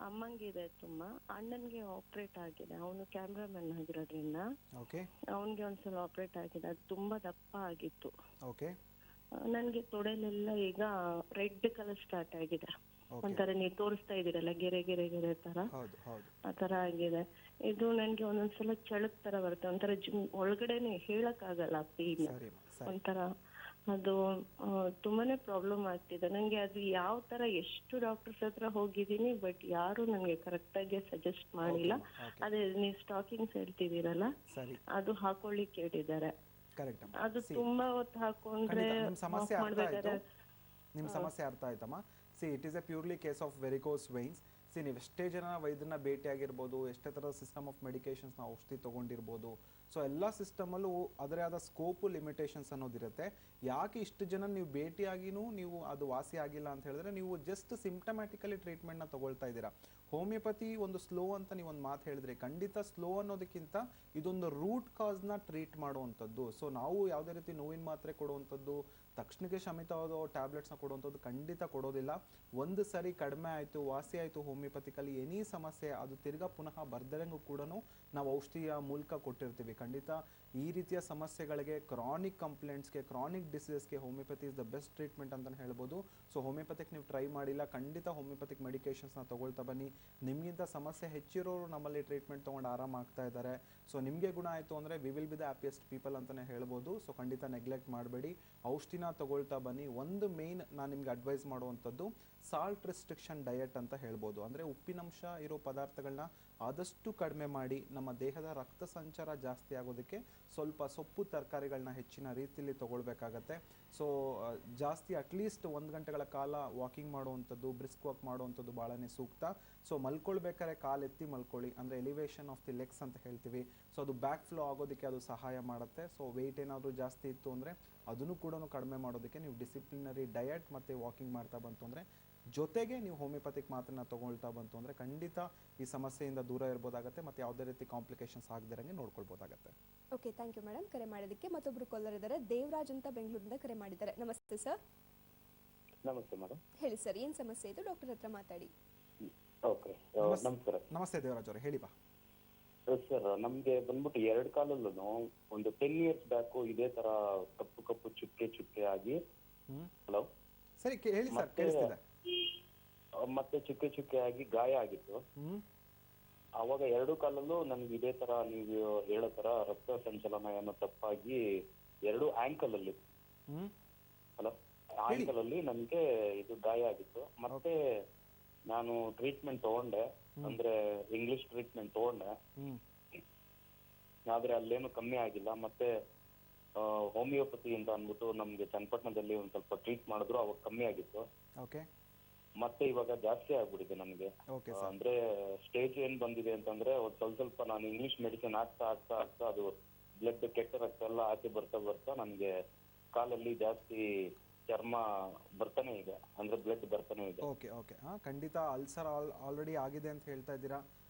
ಅಮ್ಮಂಗಿದೆ ತುಂಬಾ. ಅಣ್ಣನ್ಗೆ ಆಪರೇಟ್ ಆಗಿದೆ, ಅವನು ಕ್ಯಾಮ್ರಾಮನ್ ಆಗಿರೋದ್ರಿಂದ ಅವನ್ಗೆ ಒಂದ್ಸಲ ಆಪರೇಟ್ ಆಗಿದೆ. ಅದು ತುಂಬಾ ದಪ್ಪ ಆಗಿತ್ತು. ನನ್ಗೆ ತೊಡೆಲೆಲ್ಲ ಈಗ ರೆಡ್ ಕಲರ್ ಸ್ಟಾರ್ಟ್ ಆಗಿದೆ. ಒಂಥರ ನೀವು ತೋರಿಸ್ತಾ ಇದೀರಲ್ಲ ಗೆರೆ ಗೆರೆ ಗೆರೆ ತರ ಹೌದು ಹೌದು ಆ ತರ ಆಗಿದೆ. ಇದು ನನ್ಗೆ ಒಂದೊಂದ್ಸಲ ಚಳಕ್ ತರ ಬರುತ್ತೆ, ಒಂಥರ ಒಳಗಡೆನೆ ಹೇಳಕ್ ಆಗಲ್ಲ ಪೇನ್, ಒಂಥರ ಅದು ತುಂಬಾನೇ ಪ್ರಾಬ್ಲಮ್ ಆಗ್ತಿದೆ ನಂಗೆ. ಅದು ಯಾವ ತರ ಎಷ್ಟು ಡಾಕ್ಟರ್ಸ್ ಹತ್ರ ಹೋಗಿದ್ದೀನಿ, ಬಟ್ ಯಾರು ನನ್ಗೆ ಕರೆಕ್ಟ್ ಆಗಿ ಸಜೆಸ್ಟ್ ಮಾಡಿಲ್ಲ. ಅದೇ ನೀವು ಸ್ಟಾಕಿಂಗ್ಸ್ ಹೇಳ್ತಿದ್ದೀರಲ್ಲ, ಅದು ಹಾಕೊಳ್ಳಿಕ್ಕೆ ಹೇಳಿದ್ದಾರೆ. ಅದು ತುಂಬಾ ಹೊತ್ತು ಹಾಕೊಂಡ್ರೆ ನಿಮ್ಮ ಸಮಸ್ಯೆ ಅರ್ಥ ಆಯ್ತಮ್ಮ. C it is A purely case of varicose wines. C ನೀವು ಎಷ್ಟೇ ಜನ ವೈದ್ಯರನ್ನ ಭೇಟಿ ಆಗಿರ್ಬೋದು, ಎಷ್ಟೇ ಥರದ ಸಿಸ್ಟಮ್ ಆಫ್ ಮೆಡಿಕೇಶನ್ಸ್ನ ಔಷಧಿ ತೊಗೊಂಡಿರ್ಬೋದು, ಸೊ ಎಲ್ಲ ಸಿಸ್ಟಮಲ್ಲೂ ಅದರೇ ಆದ ಸ್ಕೋಪು ಲಿಮಿಟೇಷನ್ಸ್ ಅನ್ನೋದಿರುತ್ತೆ. ಯಾಕೆ ಇಷ್ಟು ಜನ ನೀವು ಭೇಟಿಯಾಗಿನೂ ನೀವು ಅದು ವಾಸಿ ಆಗಿಲ್ಲ ಅಂತ ಹೇಳಿದ್ರೆ, ನೀವು ಜಸ್ಟ್ ಸಿಂಪ್ಟಮ್ಯಾಟಿಕಲಿ ಟ್ರೀಟ್ಮೆಂಟ್ನ ತೊಗೊಳ್ತಾ ಇದ್ದೀರಾ. ಹೋಮಿಯೋಪತಿ ಒಂದು ಸ್ಲೋ ಅಂತ ನೀವು ಒಂದು ಮಾತು ಹೇಳಿದ್ರೆ, ಖಂಡಿತ ಸ್ಲೋ ಅನ್ನೋದಕ್ಕಿಂತ ಇದೊಂದು ರೂಟ್ ಕಾಸ್ನ ಟ್ರೀಟ್ ಮಾಡುವಂಥದ್ದು. ಸೊ ನಾವು ಯಾವುದೇ ರೀತಿ ನೋವಿನ ಮಾತ್ರೆ ಕೊಡುವಂಥದ್ದು, ತಕ್ಷಣಕ್ಕೆ ಶಮಿತವಾದ ಟ್ಯಾಬ್ಲೆಟ್ಸ್ನ ಕೊಡುವಂಥದ್ದು ಖಂಡಿತ ಕೊಡೋದಿಲ್ಲ. ಒಂದು ಸರಿ ಕಡಿಮೆ ಆಯಿತು, ವಾಸಿ ಆಯಿತು ಹೋಮಿಯೋಪತಿಕಲಿ ಎನಿ ಸಮಸ್ಯೆ, ಅದು ತಿರ್ಗಾ ಪುನಃ ಬರ್ದರಂಗೂ ಕೂಡ ನಾವು ಔಷಧಿಯ ಮೂಲಕ ಕೊಟ್ಟಿರ್ತೀವಿ. ಖಂಡಿತ ಈ ರೀತಿಯ ಸಮಸ್ಯೆಗಳಿಗೆ, ಕ್ರಾನಿಕ್ ಕಂಪ್ಲೇಂಟ್ಸ್ಗೆ, ಕ್ರಾನಿಕ್ ಡಿಸೀಸಸ್ಗೆ homeopathy is the best treatment ಅಂತಲೇ ಹೇಳ್ಬೋದು. ಸೊ ಹೋಮಿಯೋಪತಿಕ್ ನೀವು ಟ್ರೈ ಮಾಡಿಲ್ಲ, ಖಂಡಿತ ಹೋಮಿಯೋಪತಿಕ್ ಮೆಡಿಕೇಶನ್ಸ್ನ ತೊಗೊಳ್ತಾ ಬನ್ನಿ. ನಿಮಗಿಂತ ಸಮಸ್ಯೆ ಹೆಚ್ಚಿರೋರು ನಮ್ಮಲ್ಲಿ ಟ್ರೀಟ್ಮೆಂಟ್ ತೊಗೊಂಡು ಆರಾಮಾಗ್ತಾ ಇದ್ದಾರೆ. ಸೊ ನಿಮಗೆ ಗುಣ ಆಯಿತು ಅಂದರೆ we will be the happiest people ಅಂತಲೇ ಹೇಳ್ಬೋದು. ಸೊ ಖಂಡಿತ ನೆಗ್ಲೆಕ್ಟ್ ಮಾಡಬೇಡಿ, ಔಷಧಿನ ತೊಗೊಳ್ತಾ ಬನ್ನಿ. ಒಂದು ಮೇನ್ ನಾನು ನಿಮ್ಗೆ ಅಡ್ವೈಸ್ ಮಾಡುವಂಥದ್ದು ಸಾಲ್ಟ್ ರೆಸ್ಟ್ರಿಕ್ಷನ್ ಡಯಟ್ ಅಂತ ಹೇಳ್ಬೋದು. ಅಂದರೆ ಉಪ್ಪಿನಂಶ ಇರೋ ಪದಾರ್ಥಗಳನ್ನ ಆದಷ್ಟು ಕಡಿಮೆ ಮಾಡಿ ನಮ್ಮ ದೇಹದ ರಕ್ತ ಸಂಚಾರ ಜಾಸ್ತಿ ಆಗೋದಕ್ಕೆ ಸ್ವಲ್ಪ ಸೊಪ್ಪು ತರಕಾರಿಗಳನ್ನ ಹೆಚ್ಚಿನ ರೀತಿಯಲ್ಲಿ ತೊಗೊಳ್ಬೇಕಾಗತ್ತೆ. ಸೊ ಜಾಸ್ತಿ ಅಟ್ಲೀಸ್ಟ್ 1 ಗಂಟೆಗಳ ಕಾಲ ವಾಕಿಂಗ್ ಮಾಡುವಂಥದ್ದು, ಬ್ರಿಸ್ಕ್ ವಾಕ್ ಮಾಡುವಂಥದ್ದು ಭಾಳನೇ ಸೂಕ್ತ. ಸೊ ಮಲ್ಕೊಳ್ಬೇಕಾದ್ರೆ ಕಾಲು ಎತ್ತಿ ಮಲ್ಕೊಳ್ಳಿ, ಅಂದರೆ ಎಲಿವೇಶನ್ ಆಫ್ ದಿ ಲೆಗ್ಸ್ ಅಂತ ಹೇಳ್ತೀವಿ. ಸೊ ಅದು ಬ್ಯಾಕ್ ಫ್ಲೋ ಆಗೋದಕ್ಕೆ ಅದು ಸಹಾಯ ಮಾಡುತ್ತೆ. ಸೊ ವೆಯ್ಟ್ ಏನಾದರೂ ಜಾಸ್ತಿ ಇತ್ತು ಅಂದರೆ ಅದನ್ನು ಕೂಡ ಕಡಿಮೆ ಮಾಡೋದಕ್ಕೆ ನೀವು ಡಿಸಿಪ್ಲಿನರಿ ಡಯಟ್ ಮತ್ತು ವಾಕಿಂಗ್ ಮಾಡ್ತಾ ಬಂತು ಅಂದರೆ, ಜೊತೆಗೆ ನೀವು ಹೋಮಿಯೋಪತಿಕ್ ಮಾತ್ರನ್ನ ತೊಗೊಳ್ತಾ ಬಂತು ಅಂದರೆ ಖಂಡಿತ ಈ ಸಮಸ್ಯೆಯಿಂದ ದೂರ ಇರ್ಬೋದಾಗತ್ತೆ ಮತ್ತು ಯಾವುದೇ ರೀತಿ ಕಾಂಪ್ಲಿಕೇಶನ್ಸ್ ಆಗದಿರಂಗೆ ನೋಡ್ಕೊಳ್ಬೋದಾಗತ್ತೆ. Okay, thank you madam. ಕರೆ ಮಾಡೋದಕ್ಕೆ ಮತ್ತೊಬ್ರು ಕಾಲರ್ ಇದ್ದಾರೆ, ದೇವರಾಜ್ ಅಂತ ಬೆಂಗಳೂರಿಂದ ಕರೆ ಮಾಡಿದ್ದಾರೆ. ನಮಸ್ತೆ ಸರ್. ನಮಸ್ತೆ ಮೇಡಮ್. ಹೇಳಿ ಸರ್, ಏನು ಸಮಸ್ಯೆ ಇದು? ಡಾಕ್ಟರ್ ಹತ್ರ ಮಾತಾಡಿ. ಓಕೆ, ನಮಸ್ಕಾರ. ನಮಸ್ತೆ ದೇವರಾಜ್ ಅವರೇ, ಹೇಳಿ ಬಾ. ಸರ್, ನಮ್ಗೆ ಬಂದ್ಬಿಟ್ಟು 2 ಕಾಲಲ್ಲೂ ಒಂದು 10 years ಬ್ಯಾಕ್ ಇದೇ ತರ ಕಪ್ಪು ಕಪ್ಪು ಚುಕ್ಕೆ ಚುಕ್ಕೆ ಆಗಿ, ಹಲೋ ಸರಿ ಹೇಳಿ ಸರ್, ಕೇಳಿಸ್ತಿದೆ. ಮತ್ತೆ ಚುಕ್ಕೆ ಚುಕ್ಕೆ ಆಗಿ ಗಾಯ ಆಗಿತ್ತು. ಅವಾಗ 2 ಕಾಲಲ್ಲೂ ನನ್ಗೆ ಇದೇ ತರ ನೀವು ಹೇಳೋ ತರ ರಕ್ತ ಸಂಚಲನ ಏನೋ ತಪ್ಪಾಗಿ 2 ಆಂಕಲ್ ಅಲ್ಲಿ, ಹಲೋ, ಆಂಕಲ್ ಅಲ್ಲಿ ನನ್ಗೆ ಇದು ಗಾಯ ಆಗಿತ್ತು. ಮತ್ತೆ ನಾನು ಟ್ರೀಟ್ಮೆಂಟ್ ತಗೊಂಡೆ, ಅಂದ್ರೆ ಇಂಗ್ಲಿಷ್ ಟ್ರೀಟ್ಮೆಂಟ್ ತಗೊಂಡೆ, ಆದ್ರೆ ಅಲ್ಲೇನು ಕಮ್ಮಿ ಆಗಿಲ್ಲ. ಮತ್ತೆ ಹೋಮಿಯೋಪತಿ ಅಂತ ಅಂದ್ಬಿಟ್ಟು ನಮ್ಗೆ ಚನ್ನಪಟ್ಟಣದಲ್ಲಿ ಒಂದ್ ಸ್ವಲ್ಪ ಟ್ರೀಟ್ ಮಾಡಿದ್ರು, ಅವಾಗ ಕಮ್ಮಿ ಆಗಿತ್ತು. ಮತ್ತೆ ಇವಾಗ ಜಾಸ್ತಿ ಆಗ್ಬಿಟ್ಟಿದೆ ನನಗೆ. ಅಂದ್ರೆ ಸ್ಟೇಜ್ ಏನ್ ಬಂದಿದೆ ಅಂತಂದ್ರೆ, ಸ್ವಲ್ಪ ನಾನು ಇಂಗ್ಲಿಷ್ ಮೆಡಿಸಿನ್ ಆಗ್ತಾ ಆಗ್ತಾ ಆಗ್ತಾ ಅದು ಬ್ಲಡ್ ಕೆಟ್ಟ ರಕ್ತ ಎಲ್ಲ ಆಚೆ ಬರ್ತಾ ಬರ್ತಾ ನನ್ಗೆ ಕಾಲಲ್ಲಿ ಜಾಸ್ತಿ ಚರ್ಮ ಬರ್ತಾನೆ ಇದೆ, ಅಂದ್ರೆ ಬ್ಲಡ್ ಬರ್ತಾನೆ ಇದೆ. ಓಕೆ, ಖಂಡಿತ ಅಲ್ಸರ್ ಆಲ್ರೆಡಿ ಆಗಿದೆ ಅಂತ ಹೇಳ್ತಾ ಇದ್ದೀರಾ.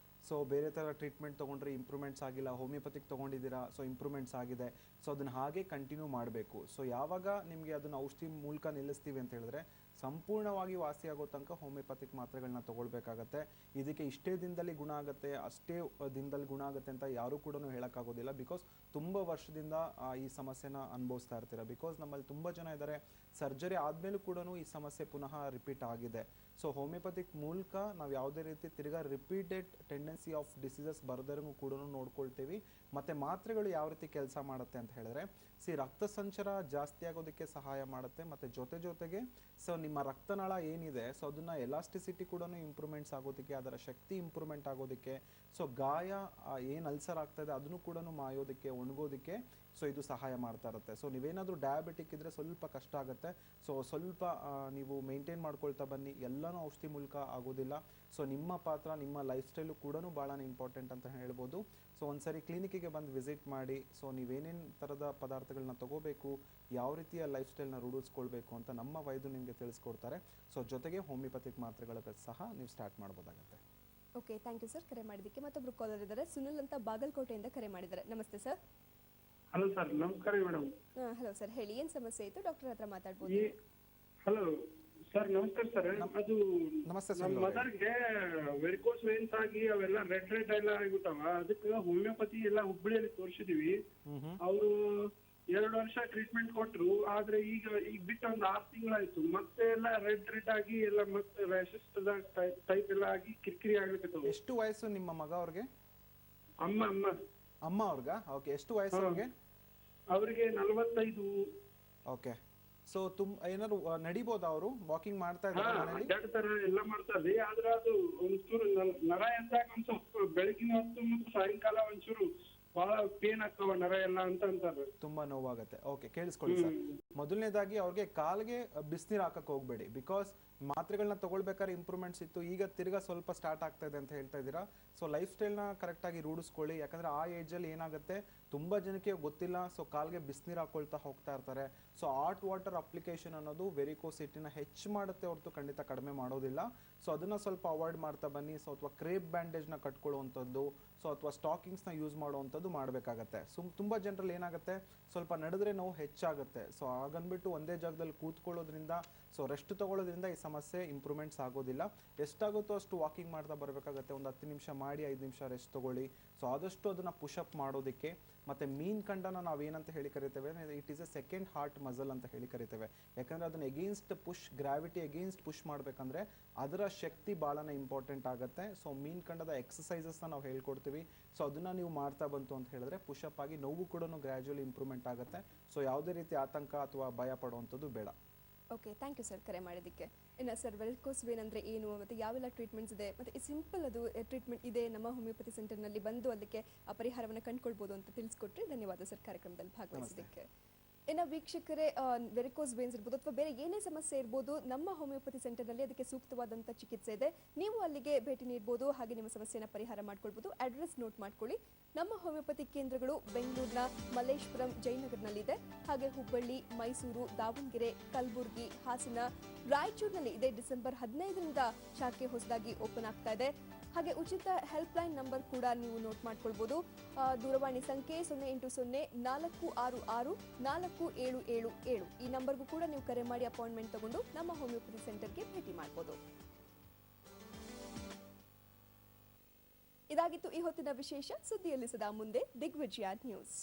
ಸೊ ಬೇರೆ ಥರ ಟ್ರೀಟ್ಮೆಂಟ್ ತೊಗೊಂಡ್ರೆ ಇಂಪ್ರೂವ್ಮೆಂಟ್ಸ್ ಆಗಿಲ್ಲ, ಹೋಮಿಯೋಪತಿಕ್ ತೊಗೊಂಡಿದ್ದೀರಾ, ಸೊ ಇಂಪ್ರೂವ್ಮೆಂಟ್ಸ್ ಆಗಿದೆ. ಸೊ ಅದನ್ನು ಹಾಗೆ ಕಂಟಿನ್ಯೂ ಮಾಡಬೇಕು. ಸೊ ಯಾವಾಗ ನಿಮಗೆ ಅದನ್ನು ಔಷಧಿ ಮೂಲಕ ನಿಲ್ಲಿಸ್ತೀವಿ ಅಂತ ಹೇಳಿದ್ರೆ, ಸಂಪೂರ್ಣವಾಗಿ ವಾಸಿಯಾಗೋ ತನಕ ಹೋಮಿಯೋಪತಿಕ್ ಮಾತ್ರೆಗಳನ್ನ ತೊಗೊಳ್ಬೇಕಾಗತ್ತೆ. ಇದಕ್ಕೆ ಇಷ್ಟೇ ದಿನದಲ್ಲಿ ಗುಣ ಆಗುತ್ತೆ, ಅಷ್ಟೇ ದಿನದಲ್ಲಿ ಗುಣ ಆಗುತ್ತೆ ಅಂತ ಯಾರೂ ಕೂಡ ಹೇಳೋಕ್ಕಾಗೋದಿಲ್ಲ. ಬಿಕಾಸ್ ತುಂಬ ವರ್ಷದಿಂದ ಈ ಸಮಸ್ಯೆನ ಅನುಭವಿಸ್ತಾ ಇರ್ತೀರ. ಬಿಕಾಸ್ ನಮ್ಮಲ್ಲಿ ತುಂಬ ಜನ ಇದ್ದಾರೆ, ಸರ್ಜರಿ ಆದಮೇಲೂ ಕೂಡ ಈ ಸಮಸ್ಯೆ ಪುನಃ ರಿಪೀಟ್ ಆಗಿದೆ. ಸೊ ಹೋಮಿಯೋಪತಿಕ್ ಮೂಲಕ ನಾವು ಯಾವುದೇ ರೀತಿ ತಿರ್ಗಾ ರಿಪೀಟೆಡ್ ಟೆಂಡೆನ್ಸಿ ಆಫ್ ಡಿಸೀಸಸ್ ಬರದಂಗೂ ಕೂಡ ನೋಡ್ಕೊಳ್ತೀವಿ. ಮತ್ತು ಮಾತ್ರೆಗಳು ಯಾವ ರೀತಿ ಕೆಲಸ ಮಾಡುತ್ತೆ ಅಂತ ಹೇಳಿದ್ರೆ, ರಕ್ತ ಸಂಚಾರ ಜಾಸ್ತಿ ಆಗೋದಕ್ಕೆ ಸಹಾಯ ಮಾಡುತ್ತೆ. ಮತ್ತು ಜೊತೆಗೆ ಸೊ ನಿಮ್ಮ ರಕ್ತನಾಳ ಏನಿದೆ, ಸೊ ಅದನ್ನು ಎಲಾಸ್ಟಿಸಿಟಿ ಕೂಡ ಇಂಪ್ರೂವ್ಮೆಂಟ್ಸ್ ಆಗೋದಕ್ಕೆ, ಅದರ ಶಕ್ತಿ ಇಂಪ್ರೂವ್ಮೆಂಟ್ ಆಗೋದಕ್ಕೆ, ಸೊ ಗಾಯ ಏನು ಅಲ್ಸರ್ ಆಗ್ತಾಯಿದೆ ಅದನ್ನು ಕೂಡ ಮಾಯೋದಕ್ಕೆ, ಒಣಗೋದಕ್ಕೆ ಸೊ ಇದು ಸಹಾಯ ಮಾಡ್ತಾ ಇರುತ್ತೆ. ಸೊ ನೀವೇನಾದರೂ ಡಯಾಬಿಟಿಕ್ ಇದ್ದರೆ ಸ್ವಲ್ಪ ಕಷ್ಟ ಆಗುತ್ತೆ. ಸೊ ಸ್ವಲ್ಪ ನೀವು ಮೇಂಟೈನ್ ಮಾಡ್ಕೊಳ್ತಾ ಬನ್ನಿ, ಎಲ್ಲನೂ ಔಷಧಿ ಮೂಲಕ ಆಗೋದಿಲ್ಲ. ಸೊ ನಿಮ್ಮ ಪಾತ್ರ, ನಿಮ್ಮ ಲೈಫ್ ಸ್ಟೈಲು ಕೂಡ ಭಾಳ ಇಂಪಾರ್ಟೆಂಟ್ ಅಂತ ಹೇಳ್ಬೋದು. ಸೊ ಒಂದ್ಸರಿ ಕ್ಲಿನಿಕ್ಕಿಗೆ ಬಂದು ವಿಸಿಟ್ ಮಾಡಿ, ಸೊ ನೀವೇನೇನು ಥರದ ಪದಾರ್ಥಗಳನ್ನ ತಗೋಬೇಕು, ಯಾವ ರೀತಿಯ ಲೈಫ್ ಸ್ಟೈಲ್ನ ರೂಢಿಸ್ಕೊಳ್ಬೇಕು ಅಂತ ನಮ್ಮ ವೈದ್ಯರು ನಿಮಗೆ ತಿಳಿಸ್ಕೊಡ್ತಾರೆ. ಸೊ ಜೊತೆಗೆ ಹೋಮಿಯೋಪತಿಕ್ ಮಾತ್ರೆಗಳ ಸಹ ನೀವು ಸ್ಟಾರ್ಟ್ ಮಾಡ್ಬೋದಾಗುತ್ತೆ. Okay, thank you sir. ಕರೆ ಮಾಡಿದ್ದಕ್ಕೆ ಮತ್ತೊಬ್ರು ಕಾಲರ್ ಇದ್ದಾರೆ, ಸುನಿಲ್ ಅಂತ ಬಾಗಲಕೋಟೆಯಿಂದ ಕರೆ ಮಾಡಿದ್ದಾರೆ. ನಮಸ್ತೆ ಸರ್. ಹಲೋ ಸರ್, ನಮಸ್ಕಾರ ಮೇಡಮ್. ಹಲೋ ಸರ್, ಹೇಳಿ, ಏನು ಸಮಸ್ಯೆ ಇತ್ತು? ಡಾಕ್ಟರ್ ಹತ್ರ ಮಾತಾಡ್ಬೋದು. ಹಲೋ ಸರ್, ನಮಸ್ಕಾರ ಸರ್. ಅದು ನಮ್ಮ ಮದರ್ಗೆ ವೆರಿಕೋಸ್ ವೇನ್ಸ್ ಆಗಿ ಅವೆಲ್ಲ ರೆಡ್ ಎಲ್ಲ ಆಗಿಬಿಟ್ಟವ. ಅದಕ್ಕೆ ಹೋಮಿಯೋಪತಿ ಎಲ್ಲ ಹುಬ್ಬಳ್ಳಿಯಲ್ಲಿ ತೋರಿಸಿದೀವಿ. ಅವರು 2 ವರ್ಷ ಟ್ರೀಟ್ಮೆಂಟ್ ಕೊಟ್ರು. ಆದ್ರೆ ಈಗ ಬಿಟ್ಟು ಒಂದು 6 ತಿಂಗಳಾಯ್ತು. ಮತ್ತೆ ಎಲ್ಲ ರೆಡ್ ಆಗಿ ಎಲ್ಲ ಮತ್ತೆ ರ್ಯಾಷಸ್ ಟೈಪ್ ಎಲ್ಲ ಆಗಿ ಕಿರಿಕಿರಿ ಆಗ್ಲಿಕ್ಕೆ. ಎಷ್ಟು ವಯಸ್ಸು ನಿಮ್ಮ ಮಗ ಅವ್ರಿಗೆ? ಅಮ್ಮ ಅವ್ರಿಗ? ಓಕೆ. ಎಷ್ಟು ವಯಸ್ಸು ಅವ್ರಿಗೆ? ಅವರಿಗೆ 45. ಓಕೆ. ಸೊ ಏನಾದ್ರು ನಡಿಬೋದಾ ಅವರು? ವಾಕಿಂಗ್ ಮಾಡ್ತಾ ಇದ್ದಾರೆ ಮನೆಯಲ್ಲಿ? ಅಡ್ಡಾಡ್ತಾರೆ, ಎಲ್ಲ ಮಾಡ್ತಾರೆ. ಆದ್ರೆ ಅದು ಒಂಚೂರು ನರ ಎಂದಾಗ ಒಂದ್ ಸ್ವಲ್ಪ ಬೆಳಗಿನ ಹೊತ್ತು ಮತ್ತು ಸಾಯಂಕಾಲ ಒಂಚೂರು ಬಹಳ ಪೇನ್ ಆಗ್ತಾವ ನರ ಎಲ್ಲ ಅಂತ ಅಂತಾರೆ. ತುಂಬಾ ನೋವಾಗುತ್ತೆ. ಓಕೆ, ಕೇಳಿಸ್ಕೊಳ್ಳಿ ಸರ್. ಮೊದಲನೇದಾಗಿ ಅವ್ರಿಗೆ ಕಾಲ್ಗೆ ಬಿಸಿನೀರು ಹಾಕಕ್ ಹೋಗ್ಬೇಡಿ. ಬಿಕಾಸ್ ಮಾತ್ರೆಗಳನ್ನ ತಗೊಳ್ಬೇಕಾದ್ರೆ ಇಂಪ್ರೂವ್ಮೆಂಟ್ಸ್ ಇತ್ತು, ಈಗ ತಿರ್ಗಾ ಸ್ವಲ್ಪ ಸ್ಟಾರ್ಟ್ ಆಗ್ತಾ ಇದೆ ಅಂತ ಹೇಳ್ತಾ ಇದ್ದೀರಾ. ಸೊ ಲೈಫ್ ಸ್ಟೈಲ್ನ ಕರೆಕ್ಟಾಗಿ ರೂಢಿಸ್ಕೊಳ್ಳಿ. ಯಾಕಂದ್ರೆ ಆ ಏಜಲ್ಲಿ ಏನಾಗುತ್ತೆ, ತುಂಬ ಜನಕ್ಕೆ ಗೊತ್ತಿಲ್ಲ. ಸೊ ಕಾಲ್ಗೆ ಬಿಸಿನೀರು ಹಾಕೊಳ್ತಾ ಹೋಗ್ತಾ ಇರ್ತಾರೆ. ಸೊ ಹಾಟ್ ವಾಟರ್ ಅಪ್ಲಿಕೇಶನ್ ಅನ್ನೋದು ವೆರಿಕೋಸಿಟಿನ ಹೆಚ್ಚು ಮಾಡುತ್ತೆ ಹೊರತು ಖಂಡಿತ ಕಡಿಮೆ ಮಾಡೋದಿಲ್ಲ. ಸೊ ಅದನ್ನ ಸ್ವಲ್ಪ ಅವಾಯ್ಡ್ ಮಾಡ್ತಾ ಬನ್ನಿ. ಸೊ ಅಥವಾ ಕ್ರೇಪ್ ಬ್ಯಾಂಡೇಜ್ನ ಕಟ್ಕೊಳ್ಳುವಂಥದ್ದು, ಸೊ ಅಥವಾ ಸ್ಟಾಕಿಂಗ್ಸ್ನ ಯೂಸ್ ಮಾಡುವಂಥದ್ದು ಮಾಡಬೇಕಾಗತ್ತೆ. ತುಂಬ ಜನರಲ್ಲಿ ಏನಾಗುತ್ತೆ, ಸ್ವಲ್ಪ ನಡೆದ್ರೆ ನೋವು ಹೆಚ್ಚಾಗುತ್ತೆ. ಸೊ ಹಾಗನ್ಬಿಟ್ಟು ಒಂದೇ ಜಾಗದಲ್ಲಿ ಕೂತ್ಕೊಳ್ಳೋದ್ರಿಂದ, ಸೊ ರೆಸ್ಟ್ ತಗೊಳ್ಳೋದ್ರಿಂದ ಈ ಸಮಸ್ಯೆ ಇಂಪ್ರೂವ್ಮೆಂಟ್ಸ್ ಆಗೋದಿಲ್ಲ. ಎಷ್ಟಾಗುತ್ತೋ ಅಷ್ಟು ವಾಕಿಂಗ್ ಮಾಡ್ತಾ ಬರಬೇಕಾಗತ್ತೆ. ಒಂದು 10 ನಿಮಿಷ ಮಾಡಿ 5 ನಿಮಿಷ ರೆಸ್ಟ್ ತಗೊಳ್ಳಿ. ಸೊ ಆದಷ್ಟು ಅದನ್ನು ಪುಷಪ್ ಮಾಡೋದಕ್ಕೆ. ಮತ್ತು ಮೀನ್ ಕಂಡನ ನಾವೇನಂತ ಹೇಳಿ ಕರಿತೇವೆ, it is A second heart muscle ಅಂತ ಹೇಳಿ ಕರಿತೇವೆ. ಯಾಕಂದರೆ ಅದನ್ನು against push, gravity against push ಮಾಡಬೇಕಂದ್ರೆ ಅದರ ಶಕ್ತಿ ಭಾಳನೇ ಇಂಪಾರ್ಟೆಂಟ್ ಆಗುತ್ತೆ. ಸೊ ಮೀನ್ ಕಂಡದ ಎಕ್ಸಸೈಸಸ್ನ ನಾವು ಹೇಳ್ಕೊಡ್ತೀವಿ. ಸೊ ಅದನ್ನು ನೀವು ಮಾಡ್ತಾ ಬಂತು ಅಂತ ಹೇಳಿದ್ರೆ ಪುಷಪ್ ಆಗಿ ನೋವು ಕೂಡ ಗ್ರ್ಯಾಜುವಲಿ ಇಂಪ್ರೂವ್ಮೆಂಟ್ ಆಗುತ್ತೆ. ಸೊ ಯಾವುದೇ ರೀತಿ ಆತಂಕ ಅಥವಾ ಭಯ ಪಡುವಂಥದ್ದು ಬೇಡ. ಓಕೆ, ಥ್ಯಾಂಕ್ ಯು ಸರ್ ಕರೆ ಮಾಡಿದ್ದಕ್ಕೆ. ಇನ್ನು ಸರ್, ವೆರಿಕೋಸ್ ವೇನ್ ಅಂದರೆ ಏನು, ಮತ್ತು ಯಾವೆಲ್ಲ ಟ್ರೀಟ್ಮೆಂಟ್ಸ್ ಇದೆ, ಮತ್ತು ಸಿಂಪಲ್ ಅದು ಟ್ರೀಟ್ಮೆಂಟ್ ಇದೆ ನಮ್ಮ ಹೋಮಿಯೋಪತಿ ಸೆಂಟರ್ನಲ್ಲಿ ಬಂದು ಅದಕ್ಕೆ ಪರಿಹಾರವನ್ನು ಕಂಡುಕೊಳ್ಬೋದು ಅಂತ ತಿಳಿಸ್ಕೊಟ್ರಿ. ಧನ್ಯವಾದ ಸರ್ ಕಾರ್ಯಕ್ರಮದಲ್ಲಿ ಭಾಗವಹಿಸಿದ್ದಕ್ಕೆ. ಇನ್ನು ವೀಕ್ಷಕರೇ, ವೆರಿಕೋಸ್ ವೇನ್ಸ್ ಇರ್ಬೋದು ಅಥವಾ ಬೇರೆ ಏನೇ ಸಮಸ್ಯೆ ಇರ್ಬೋದು, ನಮ್ಮ ಹೋಮಿಯೋಪತಿ ಸೆಂಟರ್ನಲ್ಲಿ ಅದಕ್ಕೆ ಸೂಕ್ತವಾದಂಥ ಚಿಕಿತ್ಸೆ ಇದೆ. ನೀವು ಅಲ್ಲಿಗೆ ಭೇಟಿ ನೀಡಬಹುದು, ಹಾಗೆ ನಿಮ್ಮ ಸಮಸ್ಯೆನ ಪರಿಹಾರ ಮಾಡ್ಕೊಳ್ಬೋದು. ಅಡ್ರೆಸ್ ನೋಟ್ ಮಾಡ್ಕೊಳ್ಳಿ. ನಮ್ಮ ಹೋಮಿಯೋಪತಿ ಕೇಂದ್ರಗಳು ಬೆಂಗಳೂರಿನ ಮಲ್ಲೇಶ್ವರಂ, ಜಯನಗರ್ನಲ್ಲಿದೆ. ಹಾಗೆ ಹುಬ್ಬಳ್ಳಿ, ಮೈಸೂರು, ದಾವಣಗೆರೆ, ಕಲಬುರಗಿ, ಹಾಸನ, ರಾಯಚೂರಿನಲ್ಲಿ ಇದೆ. ಡಿಸೆಂಬರ್ 15ರಿಂದ ಶಾಖೆ ಹೊಸದಾಗಿ ಓಪನ್ ಆಗ್ತಾ ಇದೆ. ಹಾಗೆ ಉಚಿತ ಹೆಲ್ಪ್ ಲೈನ್ ನಂಬರ್ ಕೂಡ ನೀವು ನೋಟ್ ಮಾಡ್ಕೊಳ್ಬೋದು. ದೂರವಾಣಿ ಸಂಖ್ಯೆ 080-466-4777. ಈ ನಂಬರ್ಗೂ ಕೂಡ ನೀವು ಕರೆ ಮಾಡಿ ಅಪಾಯಿಂಟ್ಮೆಂಟ್ ತಗೊಂಡು ನಮ್ಮ ಹೋಮಿಯೋಪತಿ ಸೆಂಟರ್ಗೆ ಭೇಟಿ ಮಾಡ್ಬೋದು. ಇದಾಗಿತ್ತು ಈ ಹೊತ್ತಿನ ವಿಶೇಷ. ಸುದ್ದಿಯಲ್ಲಿ ಸದಾ ಮುಂದೆ ದಿಗ್ವಿಜಯ ನ್ಯೂಸ್.